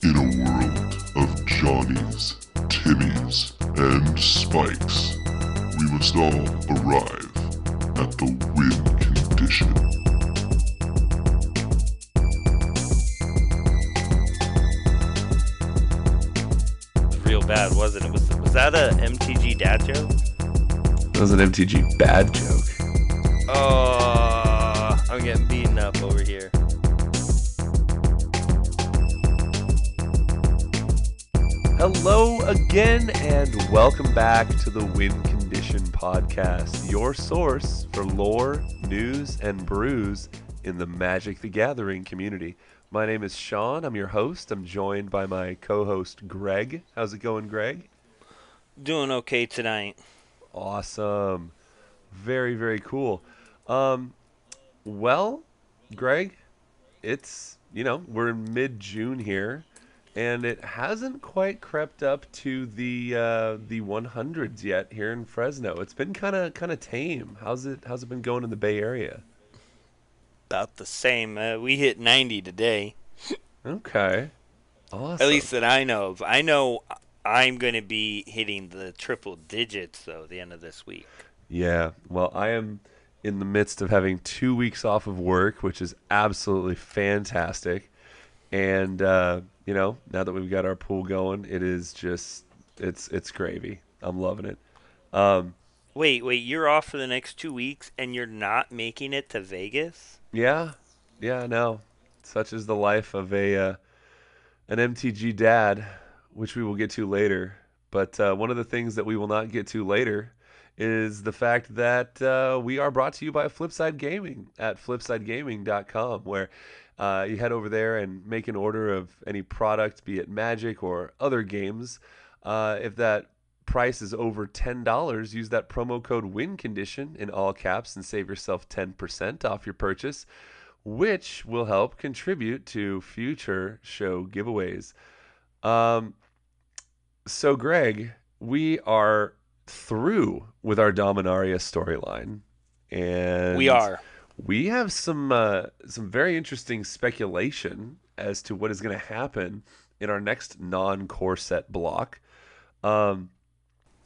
In a world of Johnnies, Timmies, and Spikes, we must all arrive at the win condition. Real bad, wasn't it? Was that a MTG dad joke? That was an MTG bad joke. Oh, I'm getting beaten up over here. Hello again, and welcome back to the Win Condition Podcast, your source for lore, news, and brews in the Magic the Gathering community. My name is Sean. I'm your host. I'm joined by my co-host, Greg. How's it going, Greg? Doing okay tonight. Awesome. Very, very cool. Well, Greg, it's, we're in mid-June here, and it hasn't quite crept up to the 100s yet here in Fresno. It's been kind of tame. How's it been going in the Bay Area? About the same. We hit 90 today. Okay. Awesome. At least that I know of. I know I'm going to be hitting the triple digits, though, at the end of this week. Yeah. Well, I am in the midst of having 2 weeks off of work, which is absolutely fantastic. And, now that we've got our pool going, it is just, it's gravy. I'm loving it. Wait, you're off for the next 2 weeks, and you're not making it to Vegas? Yeah, I know. Such is the life of an MTG dad, which we will get to later. But one of the things that we will not get to later is the fact that we are brought to you by Flipside Gaming at flipsidegaming.com, where you head over there and make an order of any product, be it Magic or other games. If that price is over $10, use that promo code WINCONDITION in all caps and save yourself 10% off your purchase, which will help contribute to future show giveaways. So, Greg, we are through with our Dominaria storyline, and we have some very interesting speculation as to what is going to happen in our next non-core set block.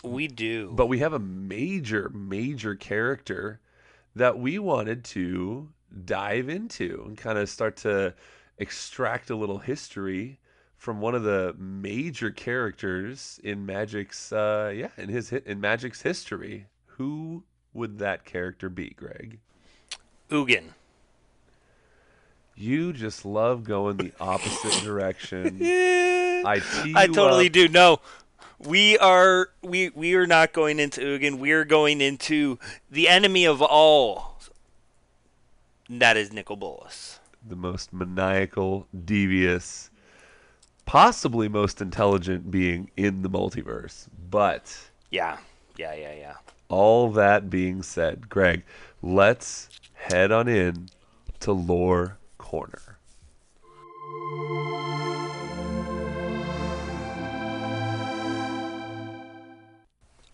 We do. But we have a major character that we wanted to dive into and kind of start to extract a little history from one of the major characters in Magic's in Magic's history. Who would that character be, Greg? Ugin. You just love going the opposite direction. I totally do. No. We are not going into Ugin. We are going into the enemy of all. That is Nicol Bolas. The most maniacal, devious, possibly most intelligent being in the multiverse. But yeah. All that being said, Greg, let's head on in to Lore Corner.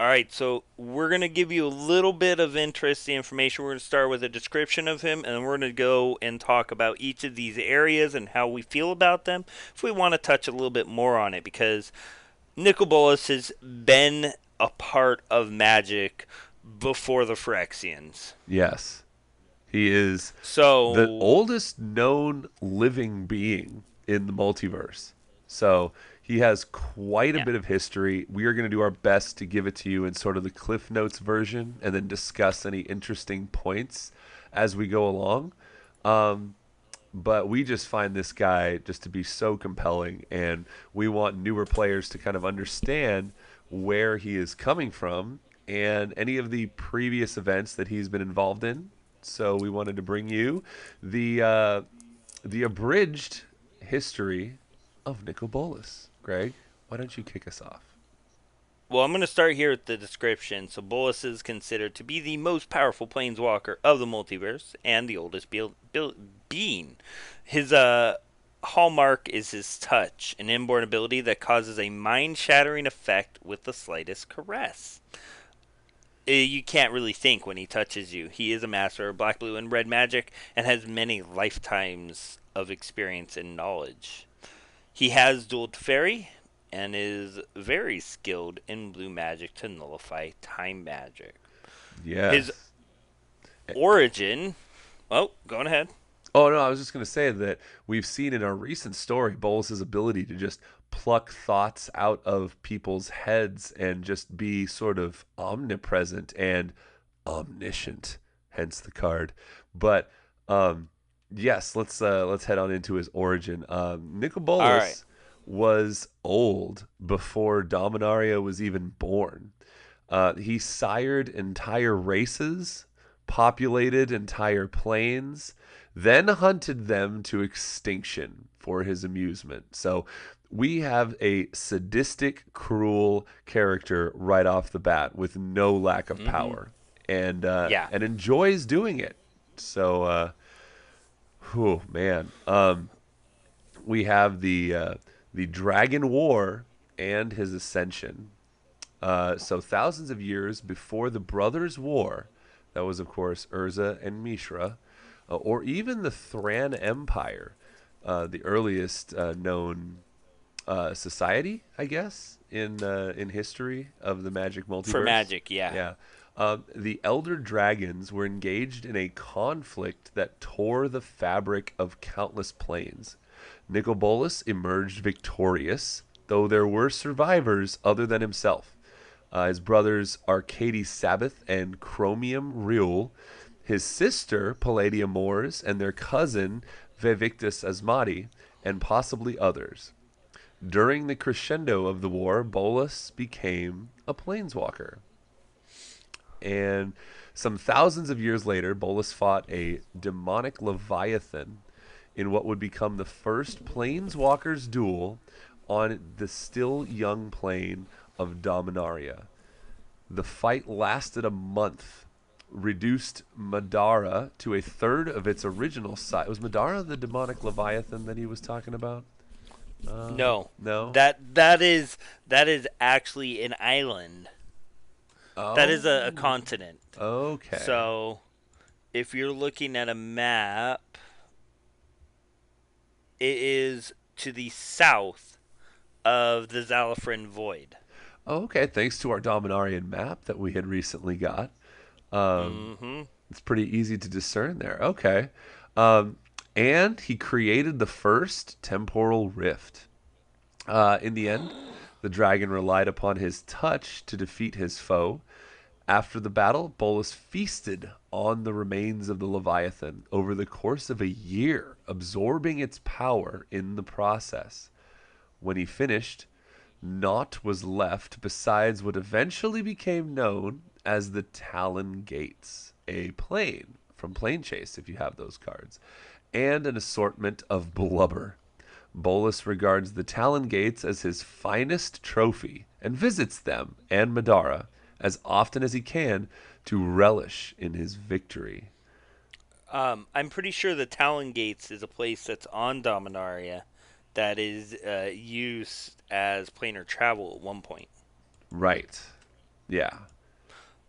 All right, so we're going to give you a little bit of interesting information. We're going to start with a description of him, and then we're going to go and talk about each of these areas and how we feel about them. If we want to touch a little bit more on it, because Nicol Bolas has been a part of Magic before the Phyrexians. Yes. He is the oldest known living being in the multiverse. So he has quite a bit of history. We are going to do our best to give it to you in sort of the Cliff Notes version and then discuss any interesting points as we go along. But we just find this guy just to be so compelling, and we want newer players to kind of understand where he is coming from and any of the previous events that he's been involved in. So we wanted to bring you the abridged history of Nicol Bolas. Greg, why don't you kick us off? Well, I'm going to start here with the description. So Bolas is considered to be the most powerful planeswalker of the multiverse and the oldest being. His hallmark is his touch, an inborn ability that causes a mind-shattering effect with the slightest caress. You can't really think when he touches you. He is a master of black, blue, and red magic and has many lifetimes of experience and knowledge. He has dual Teferi and is very skilled in blue magic to nullify time magic. His Yes. origin... Oh, going ahead. Oh no, I was just going to say that we've seen in our recent story Bolas's ability to just pluck thoughts out of people's heads and just be sort of omnipresent and omniscient, hence the card. But yes, let's head on into his origin. Nicol All right. Bolas was old before Dominaria was even born. He sired entire races, populated entire planes, then hunted them to extinction for his amusement. So we have a sadistic, cruel character right off the bat with no lack of power, and enjoys doing it. So, oh man, we have the Dragon War and his ascension. So thousands of years before the Brothers' War, that was of course Urza and Mishra, or even the Thran Empire, the earliest known society, I guess, in history of the Magic multiverse. For Magic, yeah. Yeah. The Elder Dragons were engaged in a conflict that tore the fabric of countless planes. Nicol Bolas emerged victorious, though there were survivors other than himself. His brothers Arcady Sabbath and Chromium Riul, his sister Palladia Mors, and their cousin Vevictus Asmati, and possibly others. During the crescendo of the war, Bolas became a planeswalker. And some thousands of years later, Bolas fought a demonic Leviathan in what would become the first planeswalkers duel on the still young plane of Dominaria. The fight lasted a month, reduced Madara to a third of its original size. Was Madara the demonic Leviathan that he was talking about? No. No. That is actually an island. Oh. That is a continent. Okay. So, if you're looking at a map, it is to the south of the Zalafrin Void. Okay, thanks to our Dominarian map that we had recently got. It's pretty easy to discern there. Okay. And he created the first temporal rift. In the end, the dragon relied upon his touch to defeat his foe. After the battle, Bolas feasted on the remains of the Leviathan over the course of a year, absorbing its power in the process. When he finished, naught was left besides what eventually became known as the Talon Gates, a plane from Plane Chase, if you have those cards, and an assortment of blubber. Bolas regards the Talon Gates as his finest trophy and visits them and Madara as often as he can to relish in his victory. I'm pretty sure the Talon Gates is a place that's on Dominaria that is used as planar travel at one point. Right. Yeah.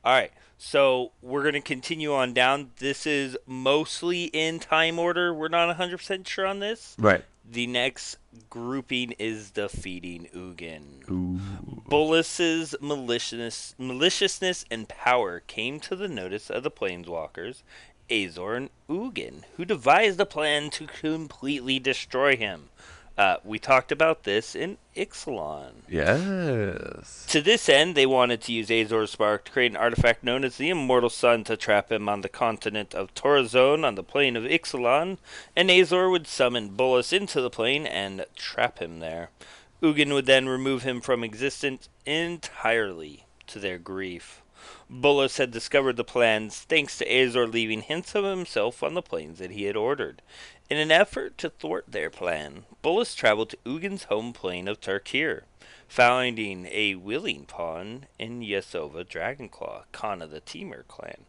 All right. So we're going to continue on down. This is mostly in time order. We're not 100% sure on this. Right. The next grouping is defeating Ugin. Ooh. Bolas's maliciousness and power came to the notice of the Planeswalkers, Azor and Ugin, who devised a plan to completely destroy him. We talked about this in Ixalan. Yes. To this end, they wanted to use Azor's spark to create an artifact known as the Immortal Sun to trap him on the continent of Torazon on the plane of Ixalan, and Azor would summon Bolas into the plane and trap him there. Ugin would then remove him from existence entirely, to their grief. Bolas had discovered the plans thanks to Azor leaving hints of himself on the planes that he had ordered. In an effort to thwart their plan, Bolas traveled to Ugin's home plane of Tarkir, finding a willing pawn in Yasova Dragonclaw, Khan of the Temur clan,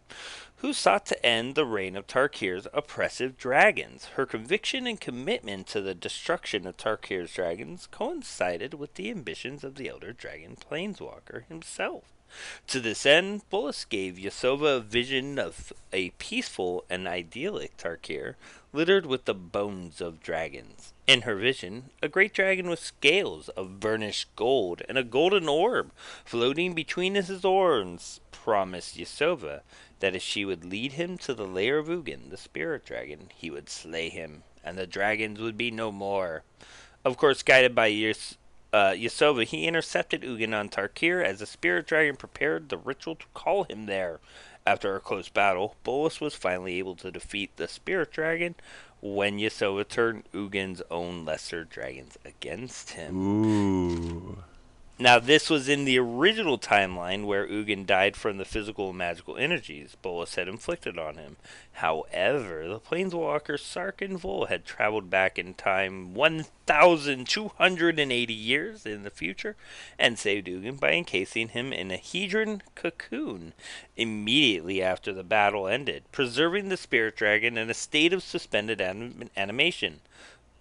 who sought to end the reign of Tarkir's oppressive dragons. Her conviction and commitment to the destruction of Tarkir's dragons coincided with the ambitions of the Elder Dragon Planeswalker himself. To this end, Bolas gave Yasova a vision of a peaceful and idyllic Tarkir littered with the bones of dragons. In her vision, a great dragon with scales of burnished gold and a golden orb floating between his horns promised Yasova that if she would lead him to the lair of Ugin, the spirit dragon, he would slay him, and the dragons would be no more. Of course, guided by Yasova, he intercepted Ugin on Tarkir as the spirit dragon prepared the ritual to call him there. After a close battle, Bolas was finally able to defeat the spirit dragon when Yasova turned Ugin's own lesser dragons against him. Ooh. Now, this was in the original timeline where Ugin died from the physical and magical energies Bolas had inflicted on him. However, the planeswalker Sark and Vol had traveled back in time 1,280 years in the future and saved Ugin by encasing him in a Hedron cocoon immediately after the battle ended, preserving the spirit dragon in a state of suspended animation.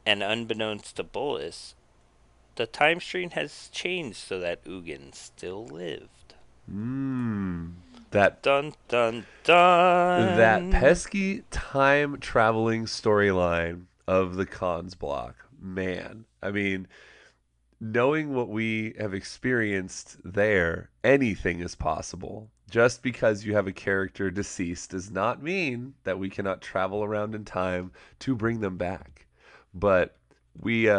And unbeknownst to Bolas, the time stream has changed so that Ugin still lived. That dun dun dun. That pesky time traveling storyline of the Khans block. Man, I mean, knowing what we have experienced there, anything is possible. Just because you have a character deceased does not mean that we cannot travel around in time to bring them back. But we've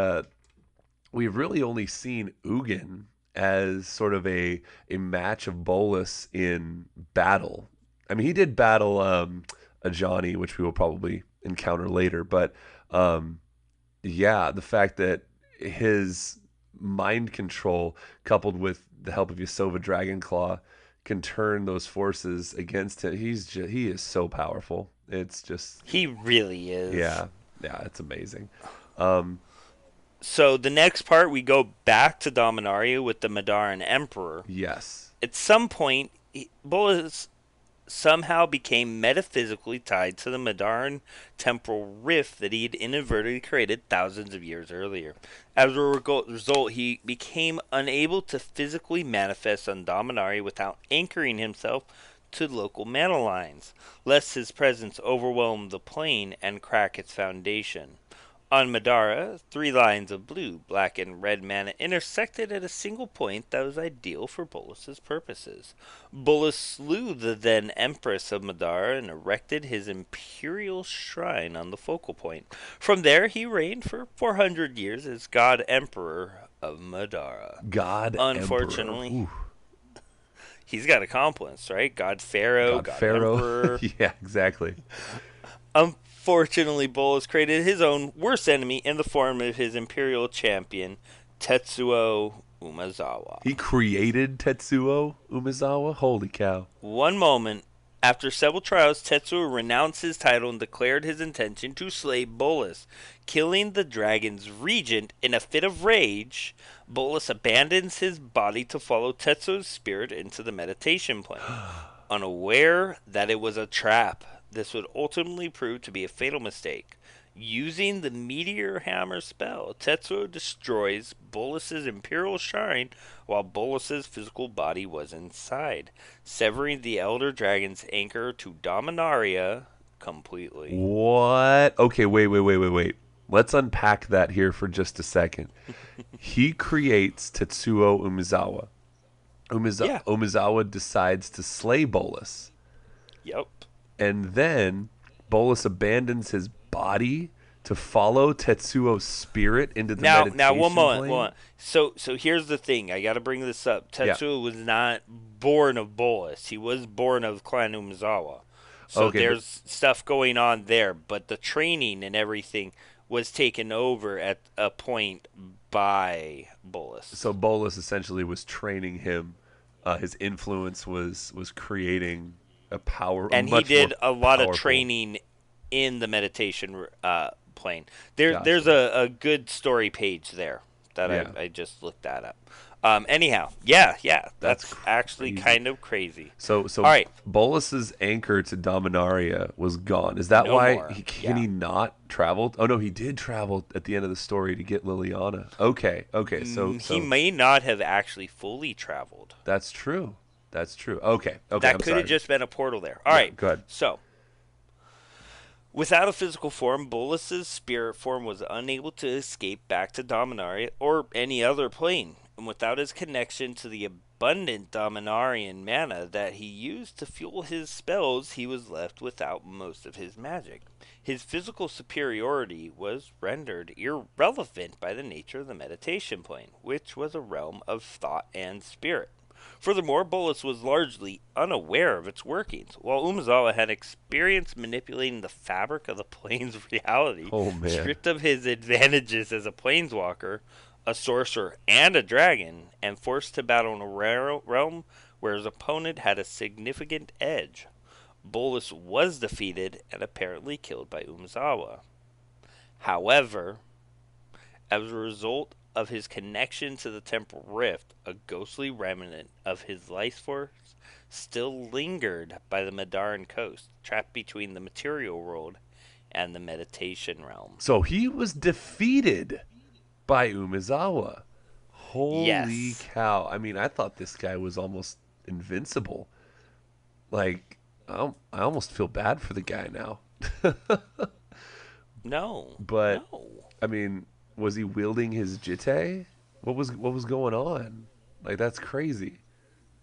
really only seen Ugin as sort of a match of Bolas in battle. I mean, he did battle Ajani, which we will probably encounter later. But yeah, the fact that his mind control, coupled with the help of Yasova Dragonclaw, can turn those forces against him. He is so powerful. It's just he really is. Yeah, it's amazing. So the next part, we go back to Dominaria with the Madaran Emperor. Yes. At some point, Bolas somehow became metaphysically tied to the Madaran temporal rift that he had inadvertently created thousands of years earlier. As a result, he became unable to physically manifest on Dominaria without anchoring himself to local mana lines, lest his presence overwhelm the plane and crack its foundation. On Madara, 3 lines of blue, black, and red mana intersected at a single point that was ideal for Bolas' purposes. Bolas slew the then Empress of Madara and erected his imperial shrine on the focal point. From there, he reigned for 400 years as God Emperor of Madara. Unfortunately, Emperor. He's got accomplishments, right? God Pharaoh, God Emperor. Yeah, exactly. Unfortunately, Bolas created his own worst enemy in the form of his imperial champion, Tetsuo Umezawa. He created Tetsuo Umezawa? Holy cow. One moment, after several trials, Tetsuo renounced his title and declared his intention to slay Bolas. Killing the dragon's regent in a fit of rage, Bolas abandons his body to follow Tetsuo's spirit into the meditation plane, unaware that it was a trap. This would ultimately prove to be a fatal mistake. Using the Meteor Hammer spell, Tetsuo destroys Bolas' Imperial Shrine while Bolas' physical body was inside, severing the Elder Dragon's anchor to Dominaria completely. What? Okay, wait. Let's unpack that here for just a second. He creates Tetsuo Umezawa. Umezawa decides to slay Bolas. Yep. And then Bolas abandons his body to follow Tetsuo's spirit into the meditation Now, one plane? moment. So here's the thing. I got to bring this up. Tetsuo was not born of Bolas. He was born of Clan Umezawa. So there's stuff going on there. But the training and everything was taken over at a point by Bolas. So Bolas essentially was training him. His influence was creating a power, and he did a lot of training in the meditation plane. There's a good story page there that I just looked that up. Anyhow, that's actually kind of crazy. So all right, Bolas's anchor to Dominaria was gone. Is that why can he not travel? Oh no, he did travel at the end of the story to get Liliana. Okay, so he may not have actually fully traveled. That's true. That's true. Okay. That could have just been a portal there. All right. Go ahead. So, without a physical form, Bolas's spirit form was unable to escape back to Dominaria or any other plane. And without his connection to the abundant Dominarian mana that he used to fuel his spells, he was left without most of his magic. His physical superiority was rendered irrelevant by the nature of the meditation plane, which was a realm of thought and spirit. Furthermore, Bolas was largely unaware of its workings, while Umezawa had experience manipulating the fabric of the plane's reality. Stripped of his advantages as a planeswalker, a sorcerer, and a dragon, and forced to battle in a realm where his opponent had a significant edge. Bolas was defeated and apparently killed by Umezawa. However, as a result of his connection to the Temporal Rift, a ghostly remnant of his life force still lingered by the Madaran coast, trapped between the material world and the meditation realm. So he was defeated by Umezawa. Holy cow. I mean, I thought this guy was almost invincible. Like, I almost feel bad for the guy now. But, I mean, was he wielding his jitte? What was going on? Like, that's crazy.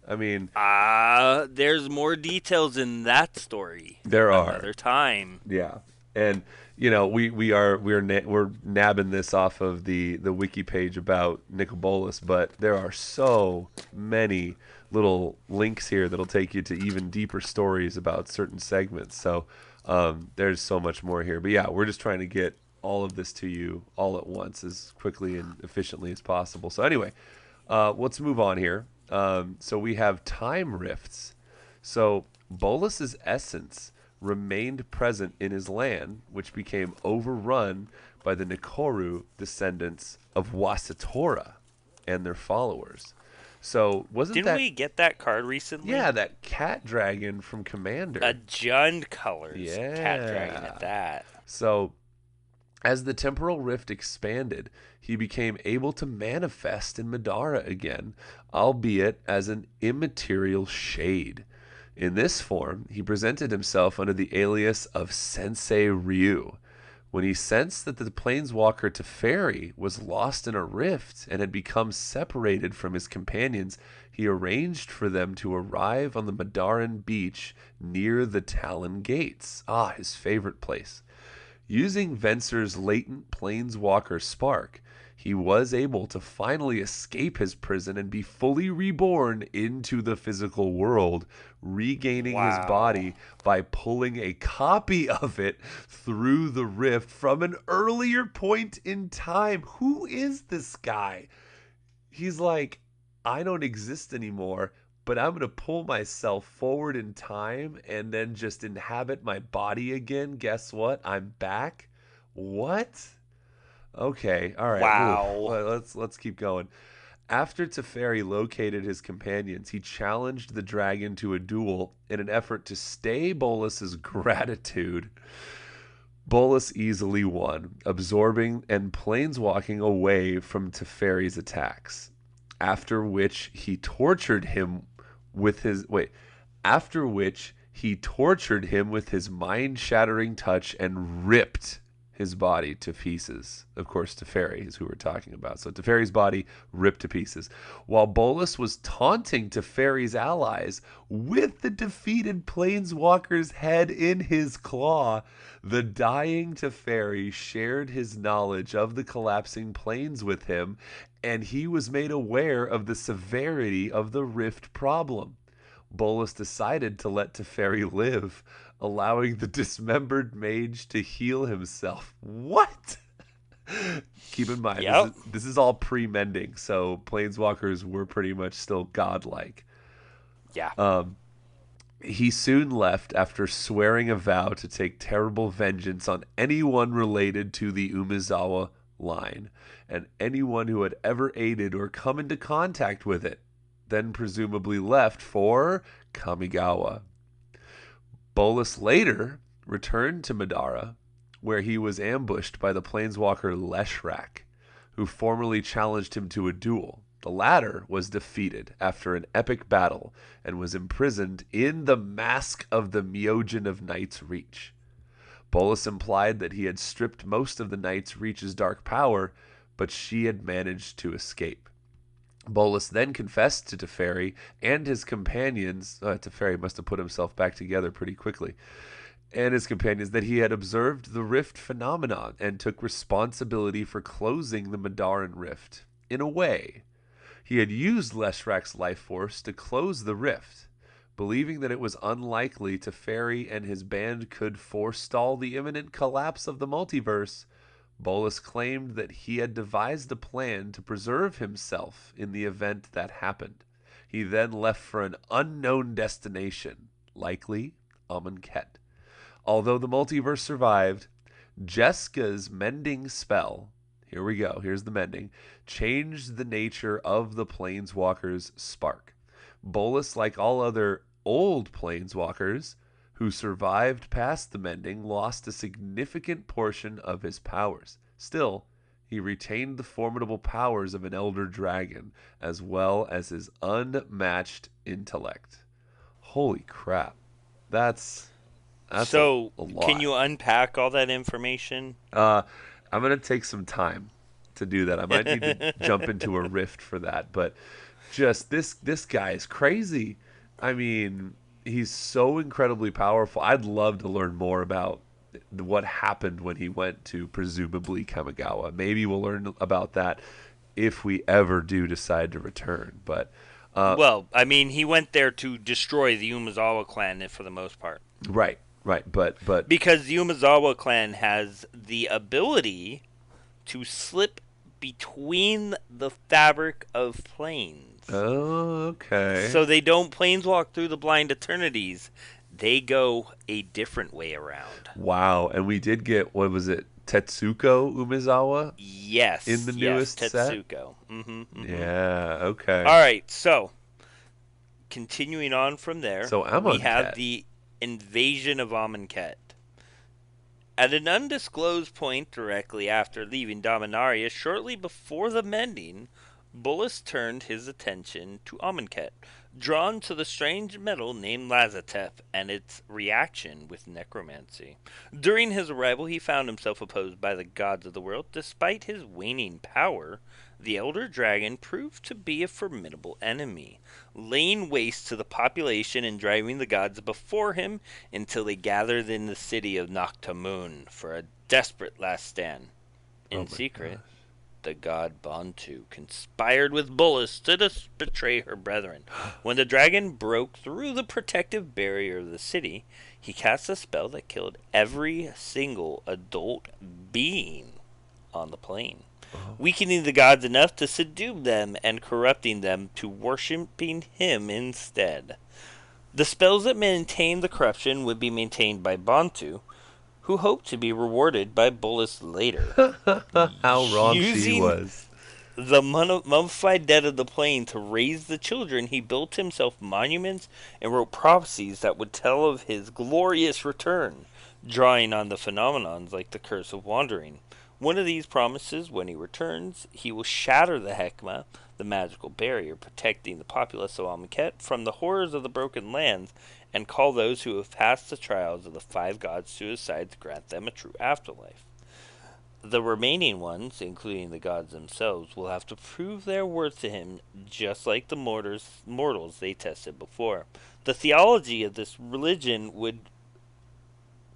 I mean, there's more details in that story. There are. Another time. Yeah. And you know, we're nabbing this off of the wiki page about Nicol Bolas, but there are so many little links here that'll take you to even deeper stories about certain segments. So there's so much more here. But yeah, we're just trying to get all of this to you all at once as quickly and efficiently as possible. So anyway, let's move on here. So we have time rifts. So Bolas's essence remained present in his land, which became overrun by the Nikoru descendants of Wasitora and their followers. So Didn't we get that card recently? Yeah, that cat dragon from Commander. A Jund colors cat dragon at that. So as the temporal rift expanded, he became able to manifest in Madara again, albeit as an immaterial shade. In this form, he presented himself under the alias of Sensei Ryu. When he sensed that the planeswalker Teferi was lost in a rift and had become separated from his companions, he arranged for them to arrive on the Madaran beach near the Talon Gates. His favorite place. Using Venser's latent planeswalker spark, he was able to finally escape his prison and be fully reborn into the physical world, regaining his body by pulling a copy of it through the rift from an earlier point in time. Who is this guy? He's like, I don't exist anymore, but I'm going to pull myself forward in time and then just inhabit my body again. Guess what? I'm back. What? Okay, all right. Wow. Let's keep going. After Teferi located his companions, he challenged the dragon to a duel in an effort to stay Bolas's gratitude. Bolas easily won, absorbing and planeswalking away from Teferi's attacks. After which he tortured him with his mind-shattering touch and ripped his body to pieces. Of course, Teferi is who we're talking about. So Teferi's body ripped to pieces. While Bolas was taunting Teferi's allies with the defeated planeswalker's head in his claw, the dying Teferi shared his knowledge of the collapsing planes with him, and he was made aware of the severity of the rift problem. Bolas decided to let Teferi live, allowing the dismembered mage to heal himself. What? Keep in mind, this is all pre-mending, so planeswalkers were pretty much still godlike. Yeah. He soon left after swearing a vow to take terrible vengeance on anyone related to the Umezawa line, and anyone who had ever aided or come into contact with it, then presumably left for Kamigawa. Bolas later returned to Madara, where he was ambushed by the planeswalker Leshrac, who formerly challenged him to a duel. The latter was defeated after an epic battle and was imprisoned in the Mask of the Myojin of Night's Reach. Bolas implied that he had stripped most of the Night's Reach's dark power, but she had managed to escape. Bolas then confessed to Teferi and his companions. Teferi must have put himself back together pretty quickly. And his companions that he had observed the rift phenomenon and took responsibility for closing the Madaran rift. In a way, he had used Leshrak's life force to close the rift, believing that it was unlikely Teferi and his band could forestall the imminent collapse of the multiverse. Bolas claimed that he had devised a plan to preserve himself in the event that happened. He then left for an unknown destination, likely Amonkhet. Although the multiverse survived, Jeska's mending spell, here we go, here's the mending, changed the nature of the Planeswalker's spark. Bolas, like all other old Planeswalkers who survived past the mending, lost a significant portion of his powers. Still, he retained the formidable powers of an elder dragon, as well as his unmatched intellect. Holy crap. That's so a lot. Can you unpack all that information? I'm going to take some time to do that. I might need to jump into a rift for that, but just this guy is crazy. I mean, he's so incredibly powerful. I'd love to learn more about what happened when he went to presumably Kamigawa. Maybe we'll learn about that if we ever do decide to return. But well, I mean, he went there to destroy the Umezawa clan for the most part. Right, but because the Umezawa clan has the ability to slip between the fabric of planes. Oh, okay. So they don't planeswalk through the blind eternities. They go a different way around. Wow, and we did get, what was it, Tetsuko Umezawa? Yes. In the newest Tetsuko. set? Mm-hmm. Yeah, okay. All right, so continuing on from there, so we have the invasion of Amonkhet. At an undisclosed point directly after leaving Dominaria, shortly before the mending, Bolas turned his attention to Amonkhet, drawn to the strange metal named Lazatep and its reaction with necromancy. During his arrival, he found himself opposed by the gods of the world. Despite his waning power, the Elder Dragon proved to be a formidable enemy, laying waste to the population and driving the gods before him until they gathered in the city of Noctamun for a desperate last stand. In secret, the god Bantu conspired with Bolas to betray her brethren. When the dragon broke through the protective barrier of the city, he cast a spell that killed every single adult being on the plane, weakening the gods enough to subdue them and corrupting them to worshipping him instead. The spells that maintained the corruption would be maintained by Bantu, who hoped to be rewarded by Bolas later. How wrong she was. The mummified dead of the plane to raise the children, he built himself monuments and wrote prophecies that would tell of his glorious return, drawing on the phenomenons like the Curse of Wandering. One of these promises, when he returns, he will shatter the Hekma, the magical barrier protecting the populace of Amonkhet from the horrors of the Broken Lands, and call those who have passed the trials of the five gods to his side to grant them a true afterlife. The remaining ones, including the gods themselves, will have to prove their worth to him, just like the mortals they tested before. The theology of this religion would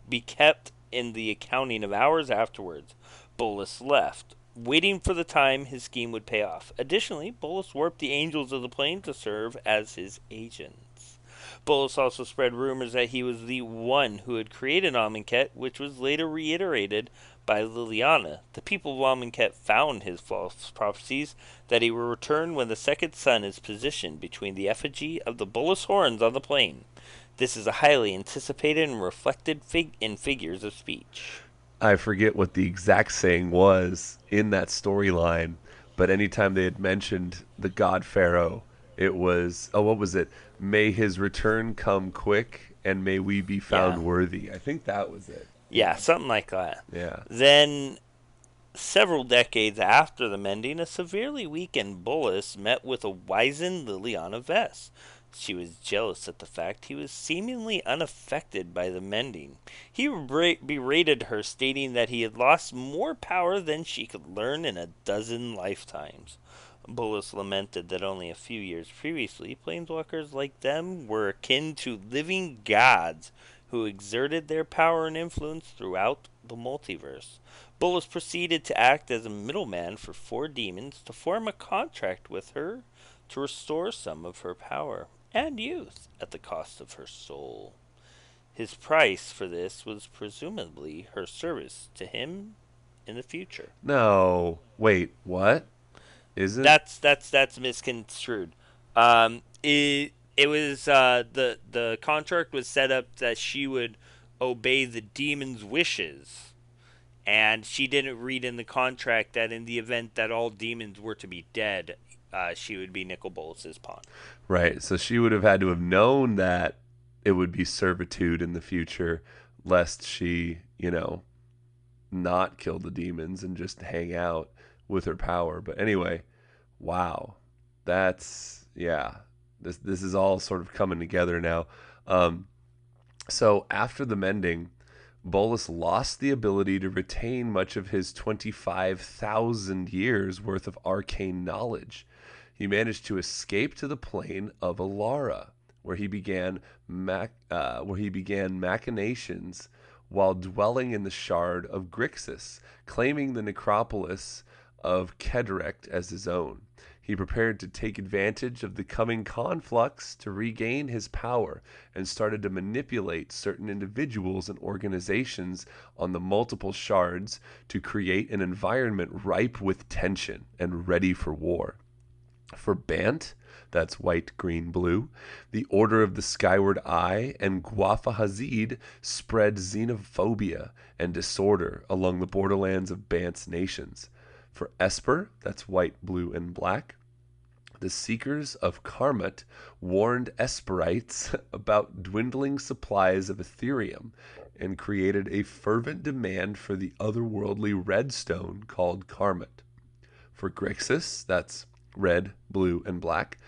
be kept in the accounting of hours afterwards. Bolas left, waiting for the time his scheme would pay off. Additionally, Bolas warped the angels of the plane to serve as his agents. Bolas also spread rumors that he was the one who had created Amonkhet, which was later reiterated by Liliana. The people of Amonkhet found his false prophecies that he will return when the second sun is positioned between the effigy of the Bolas horns on the plane. This is a highly anticipated and reflected in figures of speech. I forget what the exact saying was in that storyline, but anytime they had mentioned the god Pharaoh, it was, what was it? May his return come quick, and may we be found worthy. I think that was it. Yeah, something like that. Yeah. Then Several decades after the mending, a severely weakened Bolas met with a wizened Liliana Vess. She was jealous at the fact he was seemingly unaffected by the mending. He berated her, stating that he had lost more power than she could learn in a dozen lifetimes. Bolas lamented that only a few years previously, planeswalkers like them were akin to living gods who exerted their power and influence throughout the multiverse. Bolas proceeded to act as a middleman for 4 demons to form a contract with her to restore some of her power and youth at the cost of her soul. His price for this was presumably her service to him in the future. No, wait, what? Isn't That's misconstrued. It was the contract was set up that she would obey the demon's wishes, and she didn't read in the contract that in the event that all demons were to be dead, she would be Nicol Bolas's pawn. right? So she would have had to have known that it would be servitude in the future, lest she, not kill the demons and just hang out with her power. But anyway, wow, that's yeah. This is all sort of coming together now. So after the mending, Bolus lost the ability to retain much of his 25,000 years worth of arcane knowledge. He managed to escape to the plane of Alara, where he began machinations while dwelling in the shard of Grixis, claiming the necropolis of Kedrect as his own. He prepared to take advantage of the coming conflux to regain his power and started to manipulate certain individuals and organizations on the multiple shards to create an environment ripe with tension and ready for war. For Bant, that's white, green, blue, the Order of the Skyward Eye and Guafa Hazid spread xenophobia and disorder along the borderlands of Bant's nations. For Esper, that's white, blue, and black, the Seekers of Karmat warned Esperites about dwindling supplies of Ethereum and created a fervent demand for the otherworldly red stone called Karmat. For Grixis, that's red, blue, and black,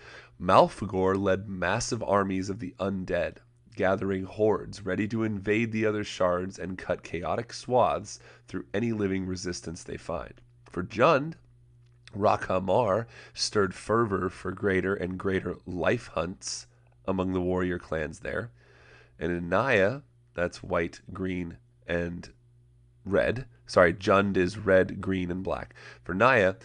Malfagor led massive armies of the undead, gathering hordes ready to invade the other shards and cut chaotic swaths through any living resistance they find. For Jund, Rakhamar stirred fervor for greater and greater life hunts among the warrior clans there. And in Naya, that's white, green, and red. Sorry, Jund is red, green, and black. For Naya,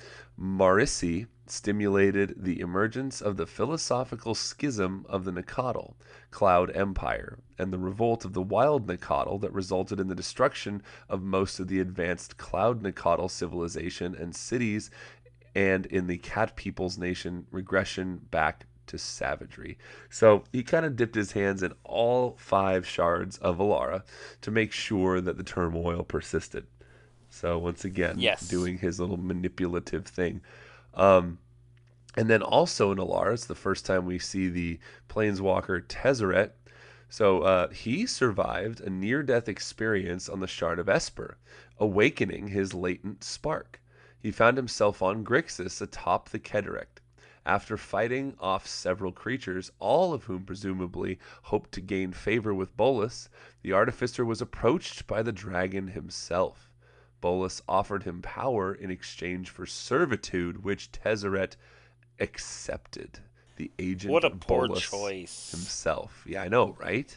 Marisi stimulated the emergence of the philosophical schism of the Nicodal Cloud Empire and the revolt of the Wild Nicodal that resulted in the destruction of most of the advanced Cloud Nicodal civilization and cities, and in the Cat People's Nation regression back to savagery. So he kind of dipped his hands in all 5 shards of Alara to make sure that the turmoil persisted. So once again, doing his little manipulative thing. And then also in Alara, it's the first time we see the planeswalker Tezzeret. So he survived a near-death experience on the Shard of Esper, awakening his latent spark. He found himself on Grixis atop the Kedrect. After fighting off several creatures, all of whom presumably hoped to gain favor with Bolas, the Artificer was approached by the dragon himself. Bolas offered him power in exchange for servitude, which Tezzeret accepted. The agent what a of poor Bolas choice himself. Yeah, I know, right?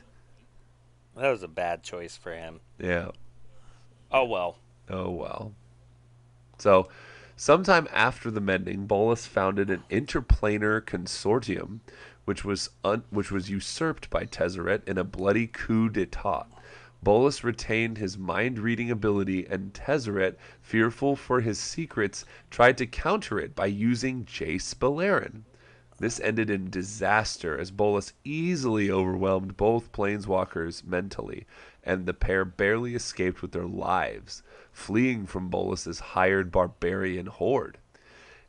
That was a bad choice for him. Yeah. Oh well. So, sometime after the mending, Bolas founded an interplanar consortium, which was usurped by Tezzeret in a bloody coup d'état. Bolas retained his mind-reading ability, and Tezzeret, fearful for his secrets, tried to counter it by using Jace Beleren. This ended in disaster as Bolas easily overwhelmed both planeswalkers mentally, and the pair barely escaped with their lives, fleeing from Bolas's hired barbarian horde.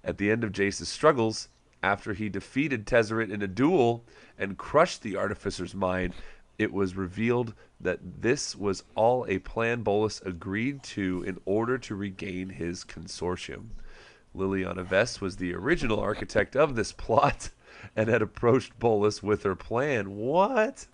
At the end of Jace's struggles, after he defeated Tezzeret in a duel and crushed the Artificer's mind, it was revealed that this was all a plan Bolas agreed to in order to regain his consortium. Liliana Vess was the original architect of this plot and had approached Bolas with her plan. What?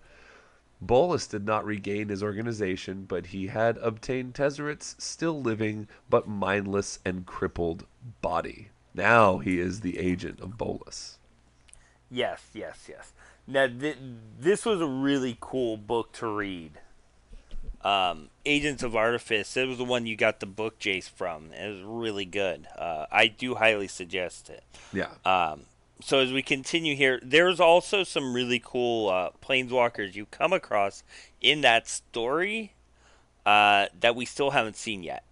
Bolas did not regain his organization, but he had obtained Tezzeret's still living but mindless and crippled body. Now he is the agent of Bolas. Yes. Now, this was a really cool book to read. Agents of Artifice. It was the one you got the book Jace from. It was really good. I do highly suggest it. Yeah. So as we continue here, there's also some really cool planeswalkers you come across in that story that we still haven't seen yet.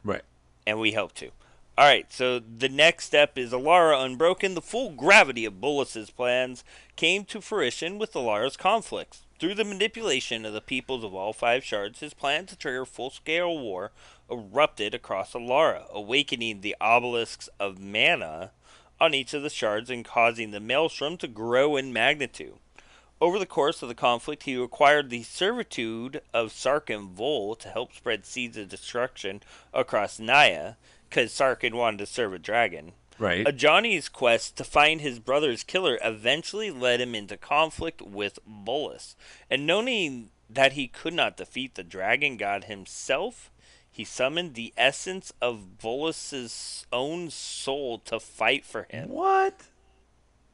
Right. And we hope to. Alright, so the next step is Alara Unbroken. The full gravity of Bolas's plans came to fruition with Alara's conflicts. Through the manipulation of the peoples of all 5 shards, his plan to trigger full-scale war erupted across Alara, awakening the obelisks of mana on each of the shards and causing the maelstrom to grow in magnitude. Over the course of the conflict, he acquired the servitude of Sarkhan Vol to help spread seeds of destruction across Naya, because Sarkhan wanted to serve a dragon. Right. Ajani's quest to find his brother's killer eventually led him into conflict with Bolas, and knowing that he could not defeat the dragon god himself, he summoned the essence of Bolas's own soul to fight for him. What?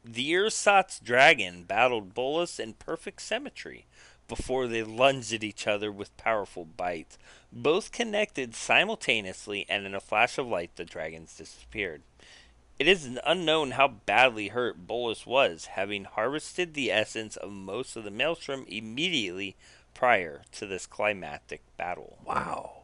The Ersatz dragon battled Bolas in perfect symmetry before they lunged at each other with powerful bites. Both connected simultaneously, and in a flash of light, the dragons disappeared. It is unknown how badly hurt Bolas was, having harvested the essence of most of the Maelstrom immediately prior to this climactic battle. Wow.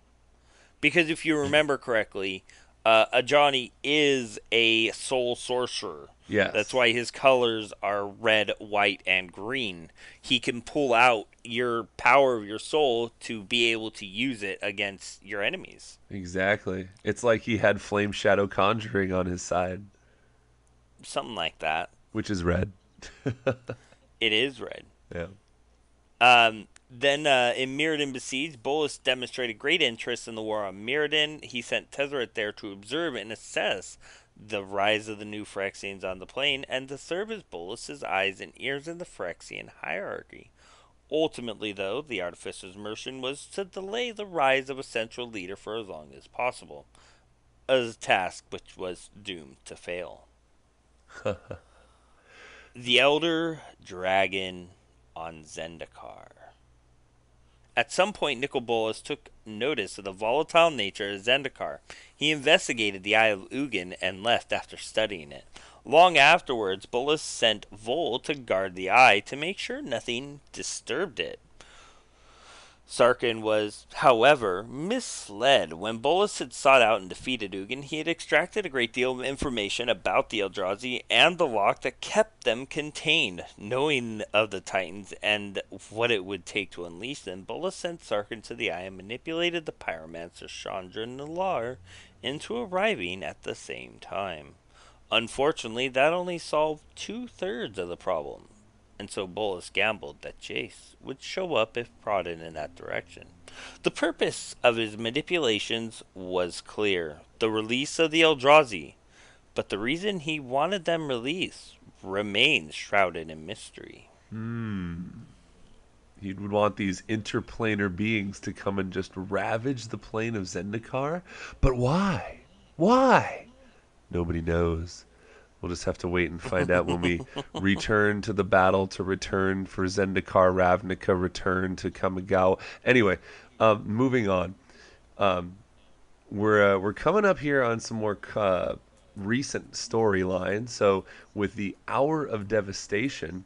Because if you remember correctly, Ajani is a soul sorcerer. Yes. That's why his colors are red, white, and green. He can pull out your power of your soul to be able to use it against your enemies. Exactly. It's like he had Flame Shadow Conjuring on his side. Something like that. Which is red. It is red. Yeah. Then in Mirrodin Besieged, Bolas demonstrated great interest in the war on Mirrodin. He sent Tezzeret there to observe and assess the rise of the new Phyrexians on the plane, and to serve as Bolas's eyes and ears in the Phyrexian hierarchy. Ultimately, though, the Artificer's mission was to delay the rise of a central leader for as long as possible, a task which was doomed to fail. The Elder Dragon on Zendikar. At some point, Nicol Bolas took notice of the volatile nature of Zendikar. He investigated the Eye of Ugin and left after studying it. Long afterwards, Bolas sent Vol to guard the eye to make sure nothing disturbed it. Sarkhan was, however, misled. When Bolas had sought out and defeated Ugin, he had extracted a great deal of information about the Eldrazi and the lock that kept them contained. Knowing of the Titans and what it would take to unleash them, Bolas sent Sarkhan to the Eye and manipulated the pyromancer Chandra Nalaar into arriving at the same time. Unfortunately, that only solved 2/3 of the problem, and so Bolas gambled that Jace would show up if prodded in that direction. The purpose of his manipulations was clear: the release of the Eldrazi, but the reason he wanted them released remains shrouded in mystery. He would want these interplanar beings to come and just ravage the plane of Zendikar? But why? Why? Nobody knows. We'll just have to wait and find out when we return to the battle, to return for Zendikar, Ravnica, return to Kamigawa. Anyway, moving on. We're coming up here on some more recent storylines. So with the Hour of Devastation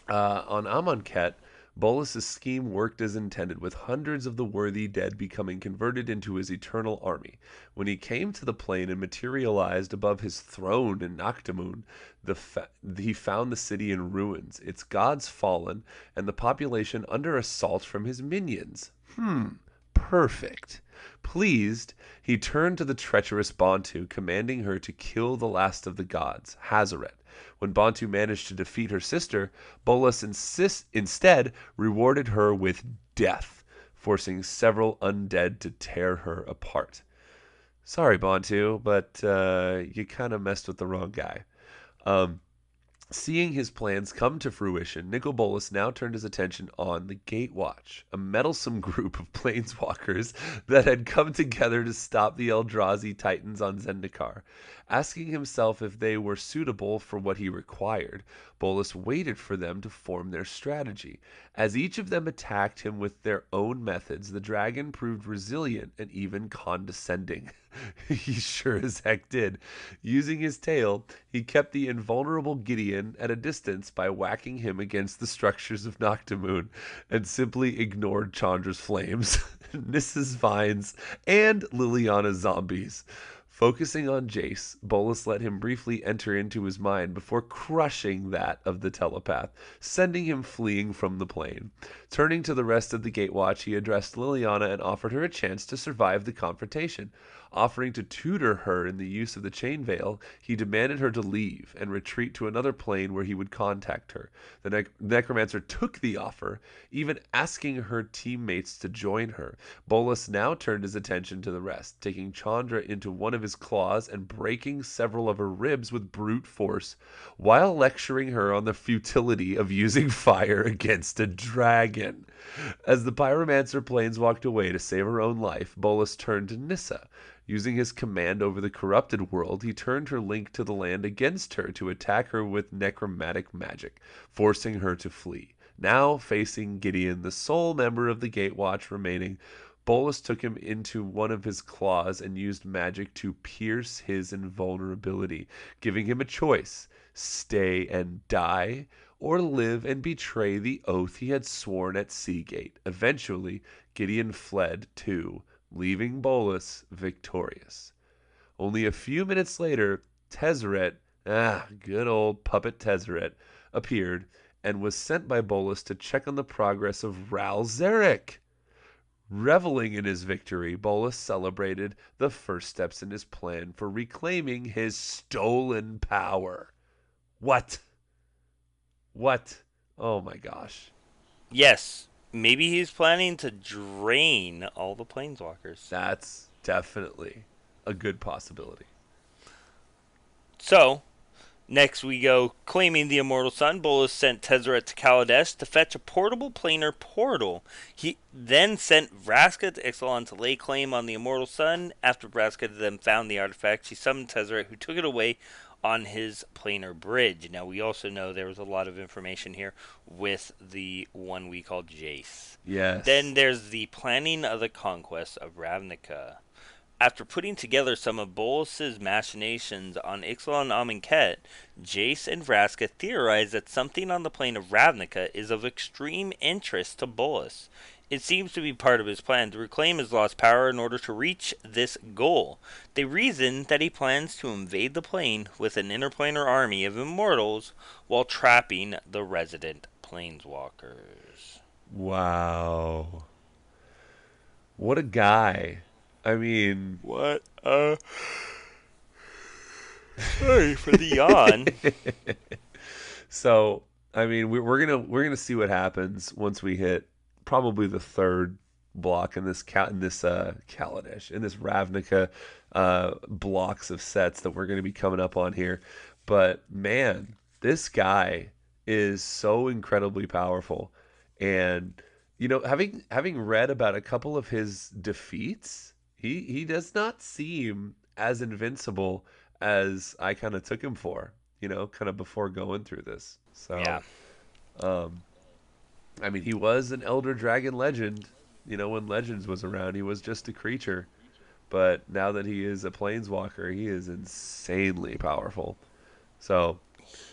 on Amonkhet, Bolas' scheme worked as intended, with hundreds of the worthy dead becoming converted into his eternal army. When he came to the plane and materialized above his throne in Noctimoon, he found the city in ruins, its gods fallen, and the population under assault from his minions. perfect. Pleased, he turned to the treacherous Bantu, commanding her to kill the last of the gods, Hazaret. When Bantu managed to defeat her sister, Bolas instead rewarded her with death, forcing several undead to tear her apart. Sorry, Bantu, but you kind of messed with the wrong guy. Seeing his plans come to fruition, Nicol Bolas now turned his attention on the Gatewatch, a meddlesome group of planeswalkers that had come together to stop the Eldrazi Titans on Zendikar. Asking himself if they were suitable for what he required, Bolas waited for them to form their strategy. As each of them attacked him with their own methods, the dragon proved resilient and even condescending. He sure as heck did. Using his tail, he kept the invulnerable Gideon at a distance by whacking him against the structures of Noctimoon, and simply ignored Chandra's flames, Nissa's vines, and Liliana's zombies. Focusing on Jace, Bolas let him briefly enter into his mind before crushing that of the telepath, sending him fleeing from the plane. Turning to the rest of the Gatewatch, he addressed Liliana and offered her a chance to survive the confrontation. Offering to tutor her in the use of the Chain Veil, he demanded her to leave and retreat to another plane where he would contact her. The Necromancer took the offer, even asking her teammates to join her. Bolas now turned his attention to the rest, taking Chandra into one of his claws and breaking several of her ribs with brute force, while lecturing her on the futility of using fire against a dragon. As the Pyromancer planes walked away to save her own life, Bolas turned to Nissa. Using his command over the corrupted world, he turned her link to the land against her to attack her with necromantic magic, forcing her to flee. Now facing Gideon, the sole member of the Gatewatch remaining, Bolas took him into one of his claws and used magic to pierce his invulnerability, giving him a choice: stay and die, or live and betray the oath he had sworn at Seagate. Eventually, Gideon fled too, leaving Bolas victorious. Only a few minutes later, Tezzeret, good old puppet Tezzeret, appeared and was sent by Bolas to check on the progress of Ral Zarek. Reveling in his victory, Bolas celebrated the first steps in his plan for reclaiming his stolen power. What? Oh my gosh. Yes. Maybe he's planning to drain all the planeswalkers. That's definitely a good possibility. So, next we go. Claiming the Immortal Sun, Bolas sent Tezzeret to Kaladesh to fetch a portable planar portal. He then sent Vraska to Ixalan to lay claim on the Immortal Sun. After Vraska then found the artifact, she summoned Tezzeret, who took it away on his planar bridge. Now, we also know there was a lot of information here with the one we call Jace. Yes. Then there's the planning of the conquest of Ravnica. After putting together some of Bolas's machinations on Ixalan Amonkhet, Jace and Vraska theorize that something on the plane of Ravnica is of extreme interest to Bolas. It seems to be part of his plan to reclaim his lost power in order to reach this goal. They reason that he plans to invade the plane with an interplanar army of immortals while trapping the resident planeswalkers. Wow. What a guy. I mean... What a... Sorry for the yawn. So, I mean, we're gonna see what happens once we hit probably the third block in this Kaladesh, in this Ravnica blocks of sets that we're going to be coming up on here. But man, this guy is so incredibly powerful, and you know, having read about a couple of his defeats, he does not seem as invincible as I kind of took him for, you know, kind of before going through this. So yeah. I mean, he was an Elder Dragon legend. You know, when Legends was around, he was just a creature. But now that he is a planeswalker, he is insanely powerful. So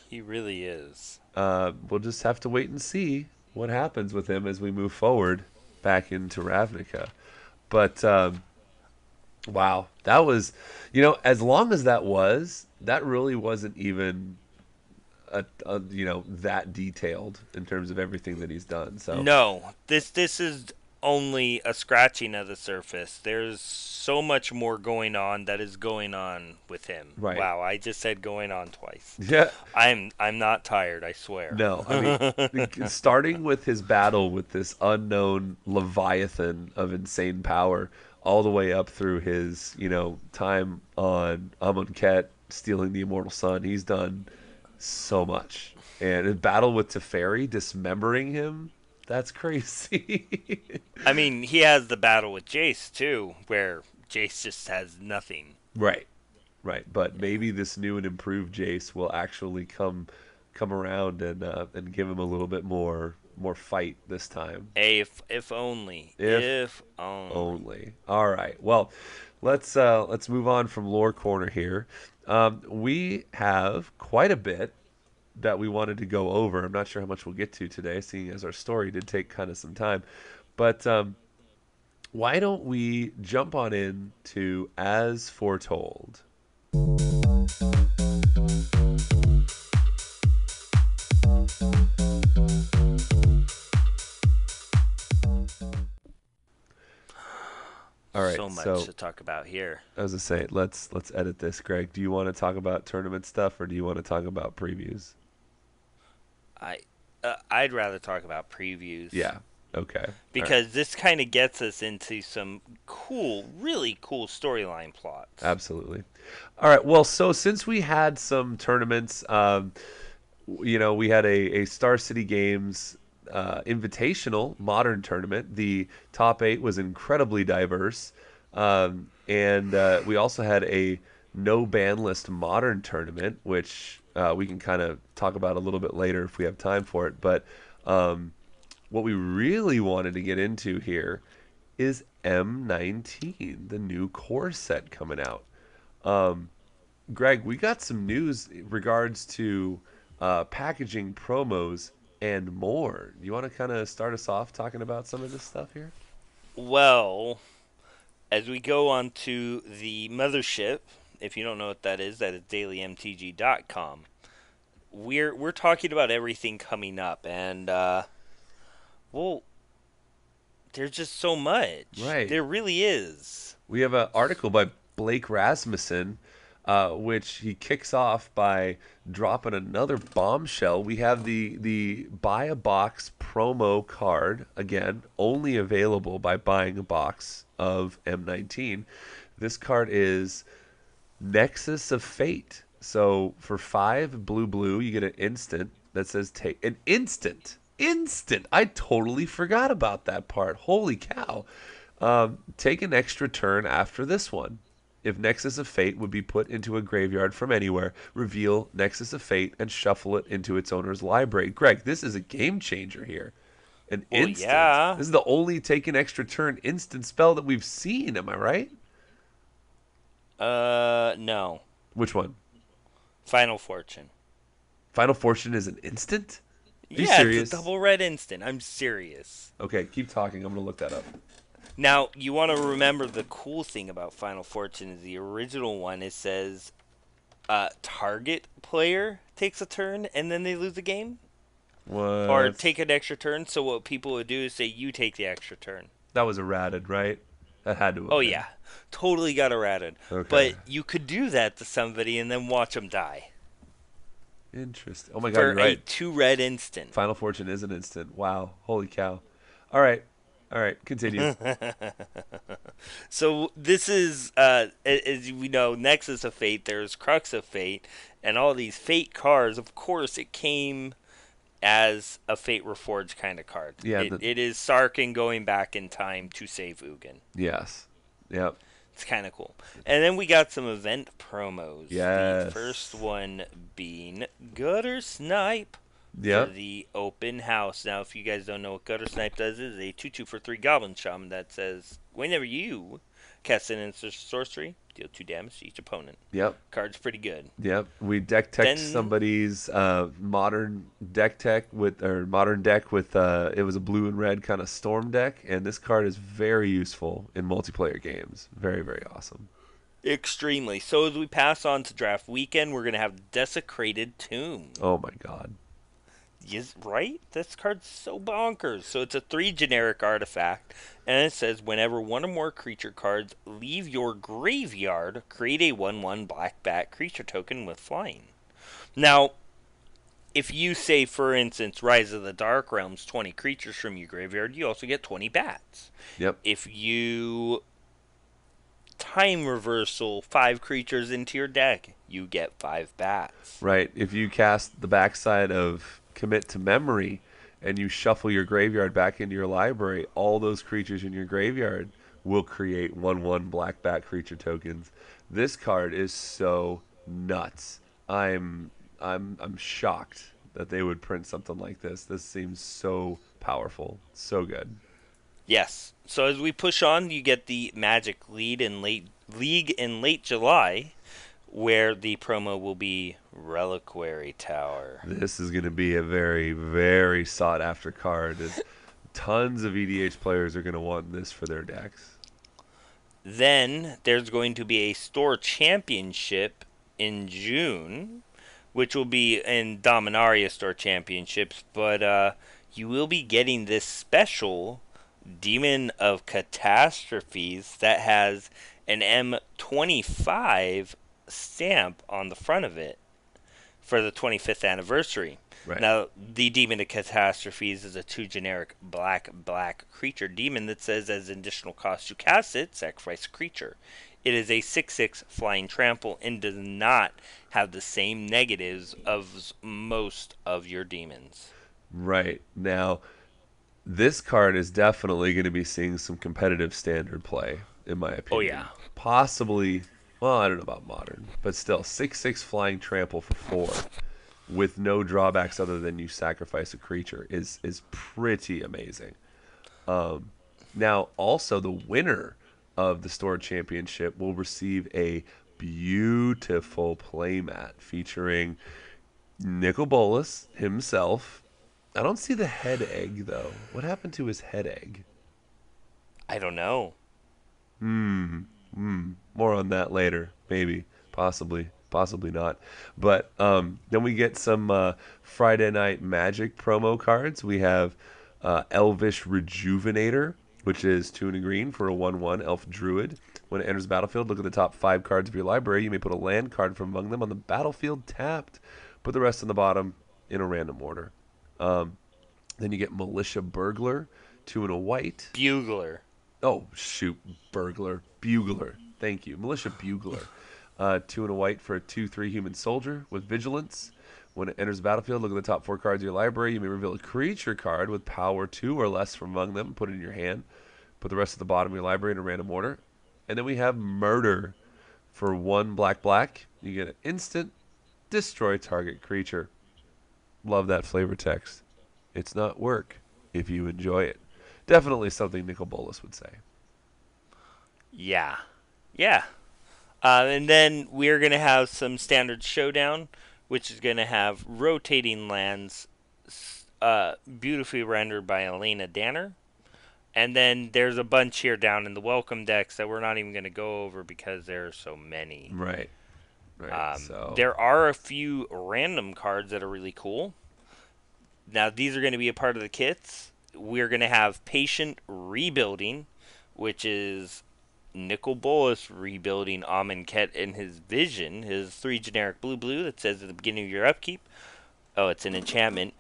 he really is. We'll just have to wait and see what happens with him as we move forward back into Ravnica. But wow, that was, you know, as long as that really wasn't even you know, that detailed in terms of everything that he's done. So no, this is only a scratching of the surface. There's so much more going on that is going on with him. Right. Wow, I just said going on twice. Yeah. I'm not tired, I swear. No, I mean, starting with his battle with this unknown Leviathan of insane power, all the way up through his, time on Amonkhet stealing the Immortal Sun. He's done so much. And his battle with Teferi, dismembering him, that's crazy. I mean, he has the battle with Jace, too, where Jace just has nothing. Right. Right. But maybe this new and improved Jace will actually come around and give him a little bit more fight this time. If only. If only. All right. Well, let's move on from lore corner here. We have quite a bit that we wanted to go over. I'm not sure how much we'll get to today, seeing as our story did take kind of some time. But why don't we jump on in to As Foretold? All right, so much to talk about here. I was gonna say, let's edit this, Greg. Do you want to talk about tournament stuff, or do you want to talk about previews? I'd rather talk about previews. Yeah. Okay. Because this kind of gets us into some really cool storyline plots. Absolutely. All right. Well, so since we had some tournaments, we had a Star City Games invitational modern tournament. The top 8 was incredibly diverse, and we also had a no ban list modern tournament, which we can kind of talk about a little bit later if we have time for it. But what we really wanted to get into here is M19, the new core set coming out. Greg, we got some news in regards to packaging, promos, and more. You want to kind of start us off talking about some of this stuff here? Well, as we go on to the mothership, if you don't know what that is dailymtg.com. We're talking about everything coming up, and there's just so much. Right. There really is. We have an article by Blake Rasmussen, which he kicks off by dropping another bombshell. We have the buy a box promo card, again, only available by buying a box of M19. This card is Nexus of Fate. So for 5 blue, you get an instant that says take an instant. I totally forgot about that part. Holy cow. Take an extra turn after this one. If Nexus of Fate would be put into a graveyard from anywhere, reveal Nexus of Fate and shuffle it into its owner's library. Greg, this is a game changer here. An instant. Yeah. This is the only take an extra turn instant spell that we've seen. Am I right? No. Which one? Final Fortune. Final Fortune is an instant? Are you yeah, serious? It's a double red instant. I'm serious. Okay, keep talking. I'm going to look that up. Now, you want to remember the cool thing about Final Fortune is the original one. It says target player takes a turn and then they lose the game. What? Or take an extra turn. So what people would do is say you take the extra turn. That was errated, right? That had to have been. Yeah. Totally got errated. Okay. But you could do that to somebody and then watch them die. Interesting. Oh my God, you're right. For a 2-red instant. Final Fortune is an instant. Wow. Holy cow. All right, continue. So this is, as we know, Nexus of Fate, there's Crux of Fate, and all these Fate cards, of course, it came as a Fate Reforged kind of card. Yeah, it is Sarkin going back in time to save Ugin. Yes. Yep. It's kind of cool. And then we got some event promos. Yes. The first one being Gutter Snipe. Yep. For the open house. Now, if you guys don't know what Gutter Snipe does, it is a 2/2 for 3 Goblin Shaman that says, whenever you cast an instant sorcery, deal 2 damage to each opponent. Yep. Card's pretty good. Yep. We deck tech somebody's modern deck with it was a blue and red kind of storm deck, and this card is very useful in multiplayer games. Very, very awesome. Extremely. So as we pass on to draft weekend, we're going to have Desecrated Tomb. Oh my God. Yes, right? This card's so bonkers. So it's a 3 generic artifact, and it says whenever one or more creature cards leave your graveyard, create a 1/1 black bat creature token with flying. Now, if you say, for instance, Rise of the Dark Realms 20 creatures from your graveyard, you also get 20 bats. Yep. If you time reversal 5 creatures into your deck, you get 5 bats. Right. If you cast the backside of Commit to Memory and you shuffle your graveyard back into your library, all those creatures in your graveyard will create 1/1 black bat creature tokens. This card is so nuts. I'm shocked that they would print something like this. This seems so powerful, so good. Yes. So as we push on, you get the Magic League in late July, where the promo will be Reliquary Tower. This is going to be a very, very sought after card. Tons of EDH players are going to want this for their decks. Then there's going to be a store championship in June, which will be in Dominaria store championships, but you will be getting this special Demon of Catastrophes that has an M25 stamp on the front of it for the 25th anniversary. Right. Now, the Demon of Catastrophes is a 2 generic black creature demon that says as an additional cost you cast it, sacrifice a creature. It is a 6/6 flying trample and does not have the same negatives of most of your demons. Right. Now, this card is definitely going to be seeing some competitive standard play, in my opinion. Oh, yeah. Possibly, well, I don't know about modern, but still, 6/6 flying trample for 4 with no drawbacks other than you sacrifice a creature is pretty amazing. Now, also, the winner of the store championship will receive a beautiful playmat featuring Nicol Bolas himself. I don't see the head egg, though. What happened to his head egg? I don't know. More on that later. Maybe. Possibly. Possibly not. But then we get some Friday Night Magic promo cards. We have Elvish Rejuvenator, which is 2 and a green for a 1/1 Elf Druid. When it enters the battlefield, look at the top 5 cards of your library. You may put a land card from among them on the battlefield tapped. Put the rest on the bottom in a random order. Then you get Militia Burglar, 2 and a white. Bugler. Oh, shoot. Burglar. Bugler. Thank you. Militia Bugler. 2 and a white for a 2/3 human soldier with vigilance. When it enters the battlefield, look at the top 4 cards of your library. You may reveal a creature card with power 2 or less from among them. Put it in your hand. Put the rest at the bottom of your library in a random order. And then we have Murder for 1 black. You get an instant destroy target creature. Love that flavor text. It's not work if you enjoy it. Definitely something Nicol Bolas would say. Yeah. Yeah. And then we're going to have some standard showdown, which is going to have rotating lands beautifully rendered by Elena Danner. And then there's a bunch here down in the welcome decks that we're not even going to go over because there are so many. Right. There are a few random cards that are really cool. Now, these are going to be a part of the kits. We're going to have Patient Rebuilding, which is Nicol Bolas rebuilding Amonkhet in his vision, his 3 generic blue that says at the beginning of your upkeep. Oh, it's an enchantment.